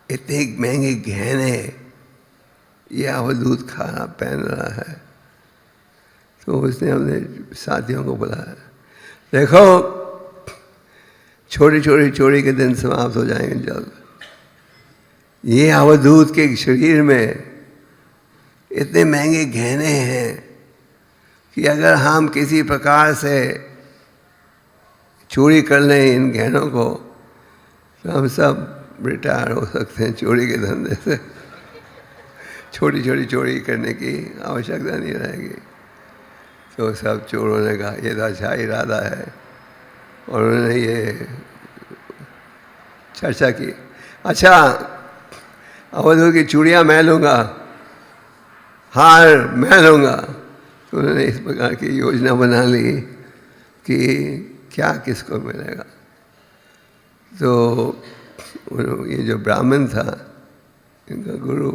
S1: इतने महंगे गहने ये अवधूत खाना पहन रहा है, तो उसने अपने साथियों को बुलाया, देखो छोटी छोटी चोरी के दिन समाप्त हो जाएंगे जल्द। ये अवधूत के शरीर में इतने महंगे गहने हैं कि अगर हम किसी प्रकार से चोरी कर लें इन गहनों को, तो हम सब रिटायर हो सकते हैं चोरी के धंधे से। छोटी छोटी चोरी करने की आवश्यकता नहीं रहेगी। तो सब चोरों ने कहा ये तो अच्छा इरादा है, और उन्होंने ये चर्चा की, अच्छा अवधूत की चूड़ियाँ मैं लूँगा, हार मैं लूँगा। तो उन्होंने इस प्रकार की योजना बना ली कि क्या किसको मिलेगा। तो ये जो ब्राह्मण था, इनका गुरु,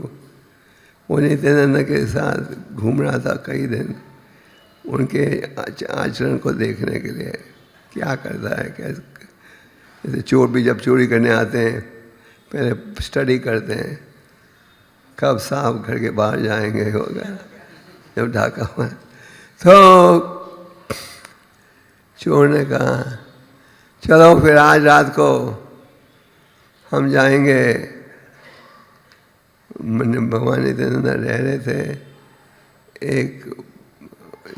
S1: वो नित्यानंद के साथ घूम रहा था कई दिन, उनके आचरण को देखने के लिए, क्या करता है, कैसे। जैसे चोर भी जब चोरी करने आते हैं पहले स्टडी करते हैं, कब साहब घर के बाहर जाएंगे, होगा जब ढाका हुआ। तो चोर ने कहा चलो फिर आज रात को हम जाएंगे। भगवान नित्यानंद रह रहे थे एक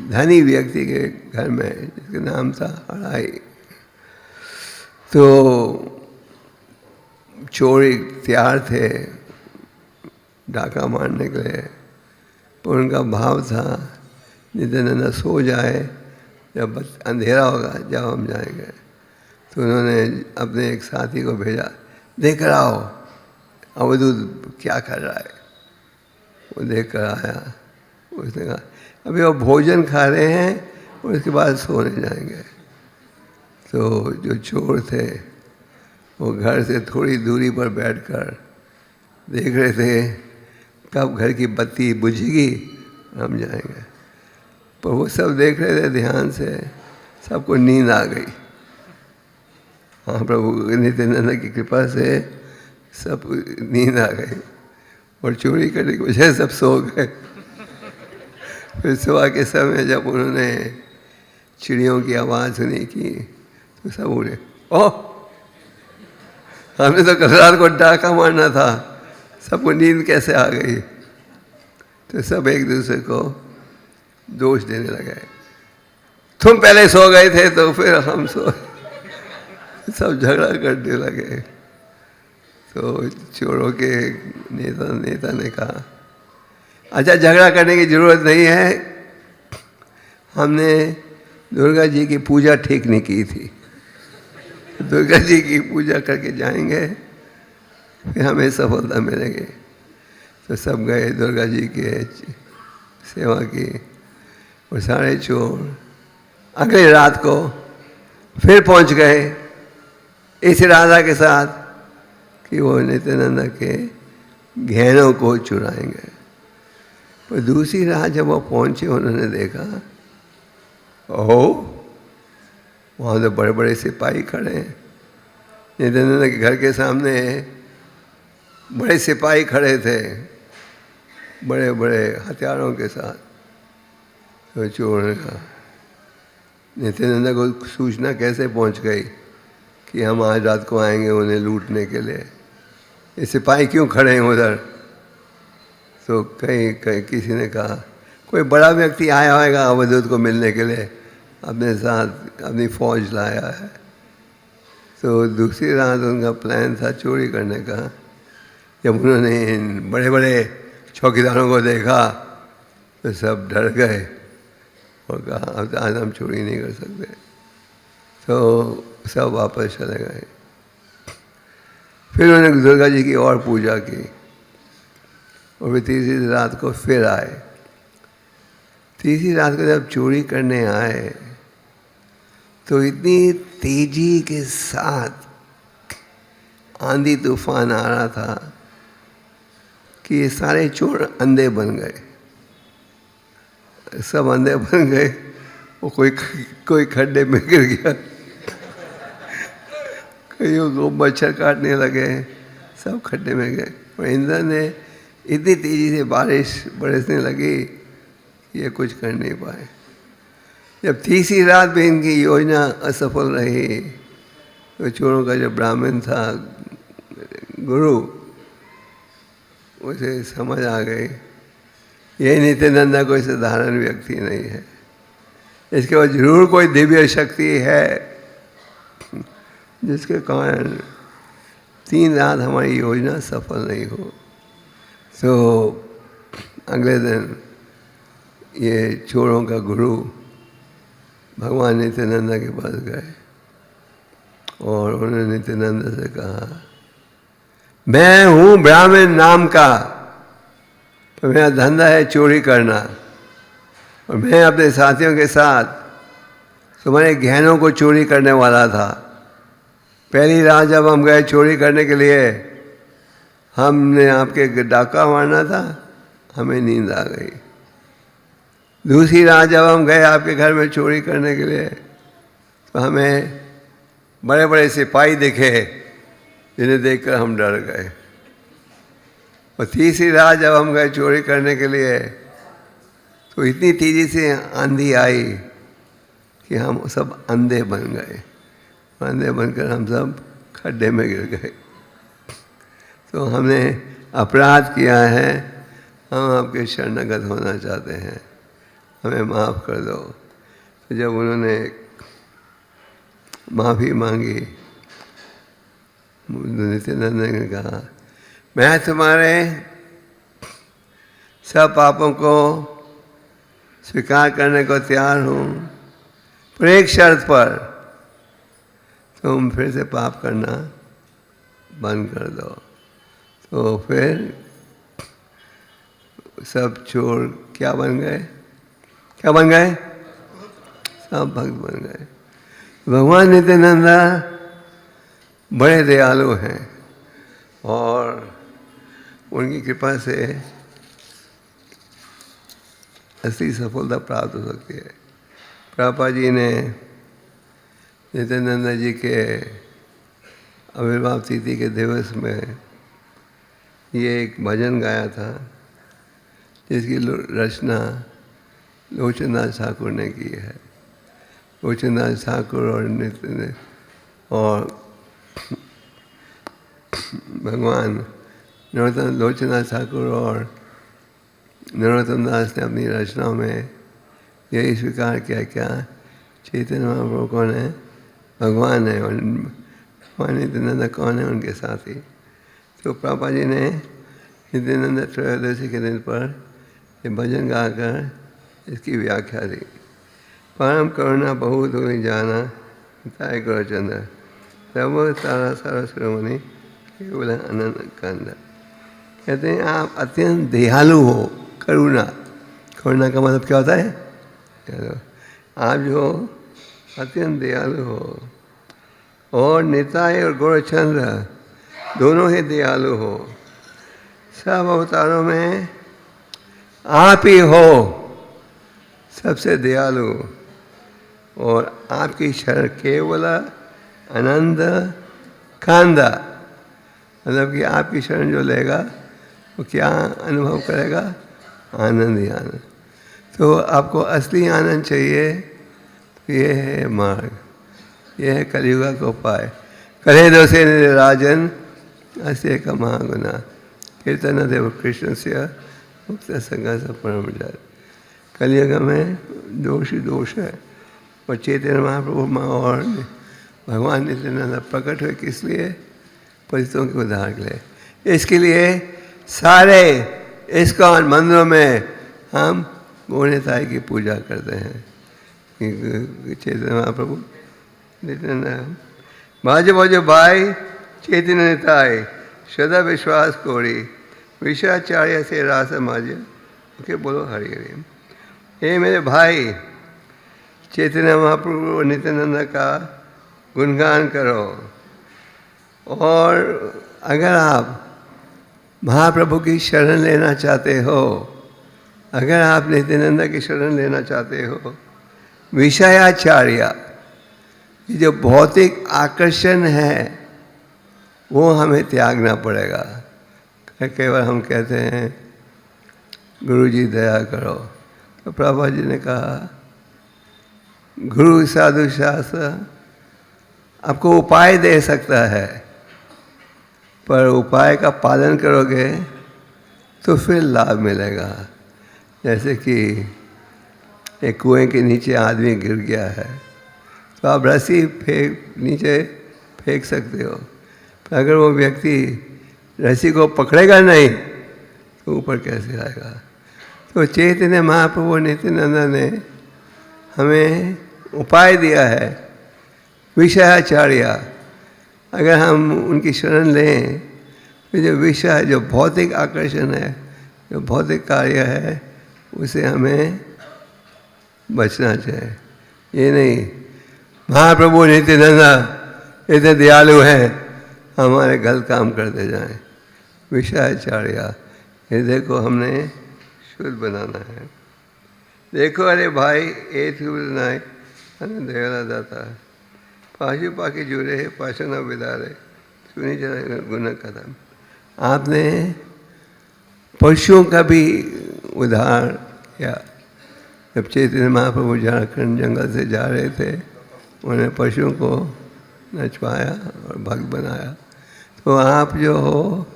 S1: धनी व्यक्ति के घर में, जिसका नाम था हड़ाई। तो चोरी तैयार थे डाका मारने के लिए, पर उनका भाव था नित्यानंद सो जाए, जब अंधेरा होगा जब हम जाएंगे। तो उन्होंने अपने एक साथी को भेजा, देख कर आओ अवधूत क्या कर रहा है। वो देख कर आया, उसने कहा अभी वो भोजन खा रहे हैं और उसके बाद सोने जाएंगे। तो जो चोर थे वो घर से थोड़ी दूरी पर बैठकर देख रहे थे कब घर की बत्ती बुझेगी हम जाएंगे। पर वो सब देख रहे थे ध्यान से, सबको नींद आ गई। हाँ, प्रभु नित्यानंद की कृपा से सब नींद आ गई और चोरी करने की वजह सब सो गए। फिर सुबह के समय जब उन्होंने चिड़ियों की आवाज़ सुनी की, तो सब उड़े, ओह हमें तो कल रात को डाका मारना था, सबको नींद कैसे आ गई। तो सब एक दूसरे को दोष देने लगे, तुम पहले सो गए थे तो फिर हम सो। सब झगड़ा करने लगे। तो चोरों के नेता ने कहा अच्छा झगड़ा करने की ज़रूरत नहीं है, हमने दुर्गा जी की पूजा ठीक नहीं की थी, दुर्गा जी की पूजा करके जाएंगे फिर हमें सफलता मिलेगी। तो सब गए दुर्गा जी के सेवा की। और सारे चोर अगले रात को फिर पहुंच गए इस इरादा के साथ कि वो नित्यानंद के गहनों को चुराएंगे। पर दूसरी रात जब वो पहुंचे उन्होंने देखा, ओहो, वहाँ तो बड़े बड़े सिपाही खड़े हैं। नित्यानंद के घर के सामने बड़े सिपाही खड़े थे, बड़े बड़े हथियारों के साथ। तो चोर ने कहा, नित्यानंद को सूचना कैसे पहुंच गई कि हम आज रात को आएंगे उन्हें लूटने के लिए? ये सिपाही क्यों खड़े हैं उधर? तो कहीं कहीं किसी ने कहा कोई बड़ा व्यक्ति आया होगा अवधूत को मिलने के लिए, अपने साथ अपनी फौज लाया है। तो दूसरी रात उनका प्लान था चोरी करने का। जब उन्होंने इन बड़े बड़े चौकीदारों को देखा तो सब डर गए और कहा अब आज हम चोरी नहीं कर सकते। तो सब वापस चले गए। फिर उन्होंने दुर्गा जी की और पूजा की और वे तीसरी रात को फिर आए। तीसरी रात को जब चोरी करने आए तो इतनी तेजी के साथ आंधी तूफान आ रहा था कि ये सारे चोर अंधे बन गए। सब अंधे बन गए। वो कोई खड्डे में गिर गया, कईयों को मच्छर काटने लगे, सब खड्डे में गए। और इंद्र ने इतनी तेजी से बारिश बरसने लगी ये कुछ कर नहीं पाए। जब तीसरी रात भी इनकी योजना असफल रही तो चोरों का जो ब्राह्मण था गुरु, उसे समझ आ गई ये नित्यानंद कोई साधारण व्यक्ति नहीं है, इसके बाद जरूर कोई दिव्य शक्ति है जिसके कारण 3 रात हमारी योजना सफल नहीं हो। तो अगले दिन ये चोरों का गुरु भगवान नित्यानंद के पास गए और उन्होंने नित्यानंद से कहा, मैं हूँ ब्राह्मण नाम का, तो मेरा धंधा है चोरी करना और मैं अपने साथियों के साथ तुम्हारे गहनों को चोरी करने वाला था। पहली रात जब हम गए चोरी करने के लिए, हमने आपके डाका मारना था, हमें नींद आ गई। दूसरी रात जब हम गए आपके घर में चोरी करने के लिए तो हमें बड़े बड़े सिपाही दिखे जिन्हें देखकर हम डर गए। और तीसरी रात जब हम गए चोरी करने के लिए तो इतनी तेजी से आंधी आई कि हम सब अंधे बन गए। अंधे बनकर हम सब खड्डे में गिर गए। तो हमने अपराध किया है, हम आपके शरणागत होना चाहते हैं, हमें माफ़ कर दो। तो जब उन्होंने माफ़ी मांगी, नित्यानंद ने कहा, मैं तुम्हारे सब पापों को स्वीकार करने को तैयार हूँ, पर एक शर्त पर, तुम फिर से पाप करना बंद कर दो। तो फिर सब चोर क्या बन गए? क्या बन गए? सब भक्त बन गए। भगवान नित्यानंद बड़े दयालु हैं और उनकी कृपा से असली सफलता प्राप्त हो सकती है। प्रभुपाद जी ने नित्यानंद जी के आविर्भाव तिथि के दिवस में ये एक भजन गाया था जिसकी रचना लोचनदास ठाकुर ने की है। लोचनदास ठाकुर और भगवान नरोत्तम, लोचनदास ठाकुर और नरोत्तम दास ने अपनी रचनाओं में यही स्वीकार किया क्या चैतन्य महाप्रभु कौन है? भगवान है और भगवान नित्यानंद कौन है? उनके साथी। तो प्रभुपाद जी ने नित्यानंद त्रयोदशी के दिन पर ये भजन गाकर इसकी व्याख्या दी। परम करुणा बहुत हुई जाना ताय गौरचंद्र, सब तारा सारा शिरोमणि केवल आनंद कंद। कहते हैं आप अत्यंत दयालु हो, छोड़ना का मतलब क्या होता है? आप जो अत्यंत दयालु हो और निताई और गौरचंद्र दोनों ही दयालु हो, सब अवतारों में आप ही हो सबसे दयालु, और आपकी शरण केवल आनंद कांदा, मतलब कि आपकी शरण जो लेगा वो क्या अनुभव करेगा? आनंद ही आनंद। तो आपको असली आनंद चाहिए तो ये है मार्ग, ये है कलियुग का उपाय। करे दो से राजन अस्य का महागुना कीर्तन देव कृष्ण से मुक्त संगा से परम जात। कलियुग में दोष ही दोष है, और चैतन्य महाप्रभु और भगवान नित्यानंद प्रकट हुए किस लिए? परितों के उद्धार के लिए। इसके लिए सारे इस्कॉन मंदिरों में हम गौणताई की पूजा करते हैं। चैतन्य महाप्रभु नित्यानंद बाजो बाजो भाई चैतन्य निताई सदा विश्वास कोरी विषयाचार्य से रास माजे। ओके, बोलो हरि हरि। हे मेरे भाई, चैतन्य महाप्रभु और नित्यानंद का गुणगान करो, और अगर आप महाप्रभु की शरण लेना चाहते हो, अगर आप नित्यानंद की शरण लेना चाहते हो, विषयाचार्य, ये जो भौतिक आकर्षण है वो हमें त्यागना पड़ेगा। केवल हम कहते हैं गुरु जी दया करो, तो प्रभा जी ने कहा गुरु साधु शास्त्र आपको उपाय दे सकता है, पर उपाय का पालन करोगे तो फिर लाभ मिलेगा। जैसे कि एक कुएं के नीचे आदमी गिर गया है, तो आप रस्सी नीचे फेंक सकते हो, पर अगर वो व्यक्ति रस्सी को पकड़ेगा नहीं तो ऊपर कैसे आएगा? तो चैतन्य महाप्रभु नित्यानंद ने हमें उपाय दिया है, विषयाचार्य। अगर हम उनकी शरण लें तो जो विषय, जो भौतिक आकर्षण है, जो भौतिक कार्य है, उसे हमें बचना चाहिए। ये नहीं महाप्रभु नित्यानंद इतने दयालु हैं, हमारे गलत काम करते जाएं। विषयाचार्य, हृदय को हमने शुद्ध बनाना है। देखो अरे भाई एक नाय दयाला जाता है, पाशु पाके जुड़े है पाशा न विदारे सुनी जरा गुना कदम। आपने पशुओं का भी उदाहरण किया। जब चैतन्य महाप्रभु झारखंड जंगल से जा रहे थे, उन्होंने पशुओं को नचवाया और भक्त बनाया। तो आप जो हो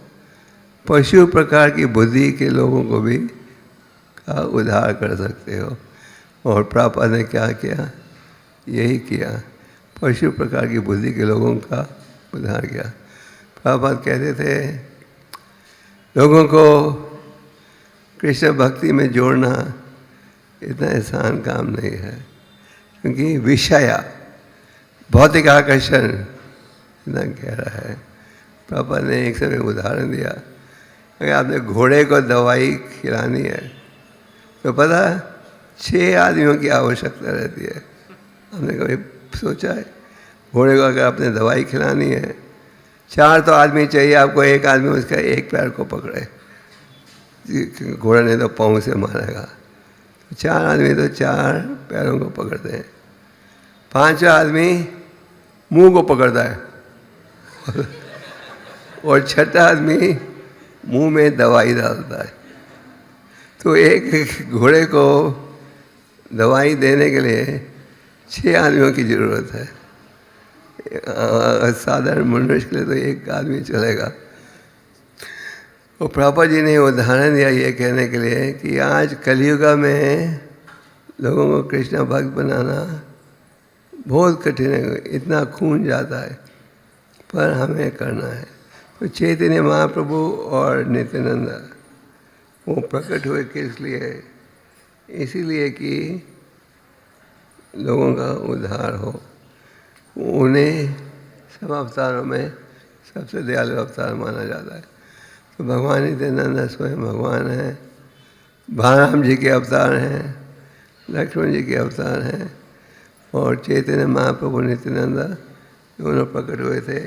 S1: पशु प्रकार की बुद्धि के लोगों को भी का उद्धार कर सकते हो। और प्रभुपाद ने क्या किया? यही किया, पशु प्रकार की बुद्धि के लोगों का उद्धार किया। प्रभुपाद कहते थे लोगों को कृष्ण भक्ति में जोड़ना इतना आसान काम नहीं है, क्योंकि विषय भौतिक आकर्षण इतना गहरा है। प्रभुपाद ने एक समय उदाहरण दिया, अगर आपने घोड़े को दवाई खिलानी है तो पता 6 आदमियों की आवश्यकता रहती है। हमने कभी सोचा है? घोड़े को अगर आपने दवाई खिलानी है, 4 तो आदमी चाहिए आपको, एक आदमी उसका एक पैर को पकड़े, घोड़ा नहीं तो पाँव से मारेगा। 4 आदमी तो 4 पैरों को पकड़ते हैं, 5वां आदमी मुंह को पकड़ता है और 6ठा आदमी मुंह में दवाई डालता है। तो एक घोड़े को दवाई देने के लिए 6 आदमियों की ज़रूरत है। साधारण मनुष्य के लिए तो एक आदमी चलेगा। तो प्रभुपाद जी ने उदाहरण दिया ये कहने के लिए कि आज कलियुग में लोगों को कृष्ण भक्त बनाना बहुत कठिन है, इतना खून जाता है, पर हमें करना है। तो चैतन्य महाप्रभु और नित्यानंद वो प्रकट हुए किस लिए? इसीलिए कि लोगों का उद्धार हो। उन्हें सब अवतारों में सबसे दयालु अवतार माना जाता है। तो भगवान नित्यानंद स्वयं भगवान है, भाराम जी के अवतार हैं, लक्ष्मण जी के अवतार हैं, और चैतन्य महाप्रभु नित्यानंद दोनों प्रकट हुए थे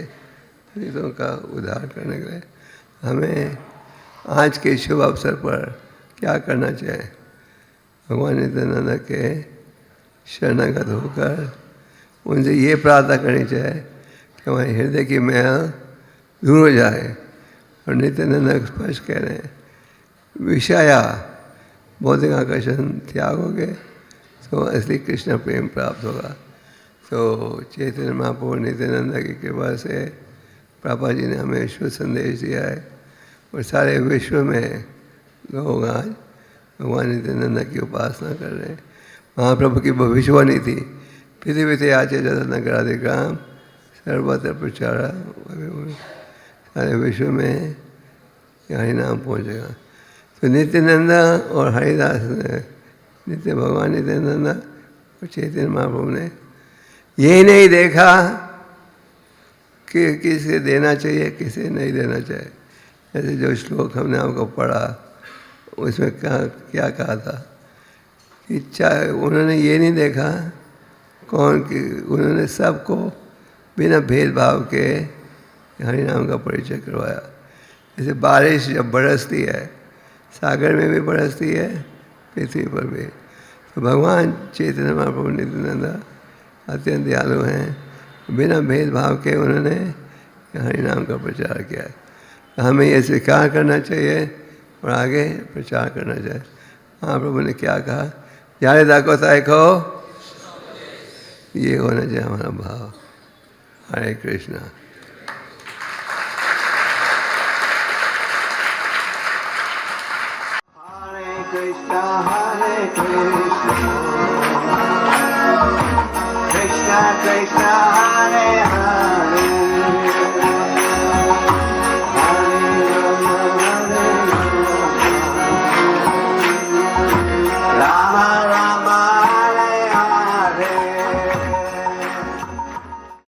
S1: पतितों का उद्धार करने के लिए। हमें आज के शुभ अवसर पर क्या करना चाहिए? भगवान नित्यानंद के शरणागत होकर उनसे ये प्रार्थना करनी चाहिए कि हमारे हृदय की मैल दूर हो जाए। और नित्यानंद स्पष्ट कह रहे हैं, विषया भौतिक आकर्षण त्यागोगे तो असली कृष्ण प्रेम प्राप्त होगा। तो चैतन्य महाप्रभु नित्यानंद की कृपा से प्रभुपाद जी ने हमें शुभ संदेश दिया है, और सारे विश्व में लोग आज भगवान नित्यानंद की उपासना कर रहे हैं। महाप्रभु की भविष्यवाणी थी, पृथ्वी ते आचे नगराधिग्राम सर्वत्र प्रचारा, सारे विश्व में हरि नाम पहुँचेगा। तो नित्यानंद और हरिदास ने, नित्य भगवान नित्यानंद और चैतन्य महाप्रभु ने ये नहीं देखा कि किसे देना चाहिए किसे नहीं देना चाहिए। जैसे जो श्लोक हमने आपको पढ़ा उसमें क्या कहा था कि चाहे उन्होंने ये नहीं देखा कौन कि उन्होंने सबको बिना भेदभाव के हरि नाम का परिचय करवाया। जैसे बारिश जब बरसती है, सागर में भी बरसती है, पृथ्वी पर भी। तो भगवान चैतन्य महाप्रभु नित्यानंद अत्यंत दयालु हैं, बिना भेदभाव के उन्होंने हरि नाम का प्रचार किया है। तो हमें ये स्वीकार करना चाहिए और आगे प्रचार करना चाहिए। महाप्रभु ने क्या कहा? जाने ताको ताको, ये होना चाहिए हमारा भाव। हरे Krishna.
S3: Krishna, Krishna Krishna, Hare Hare.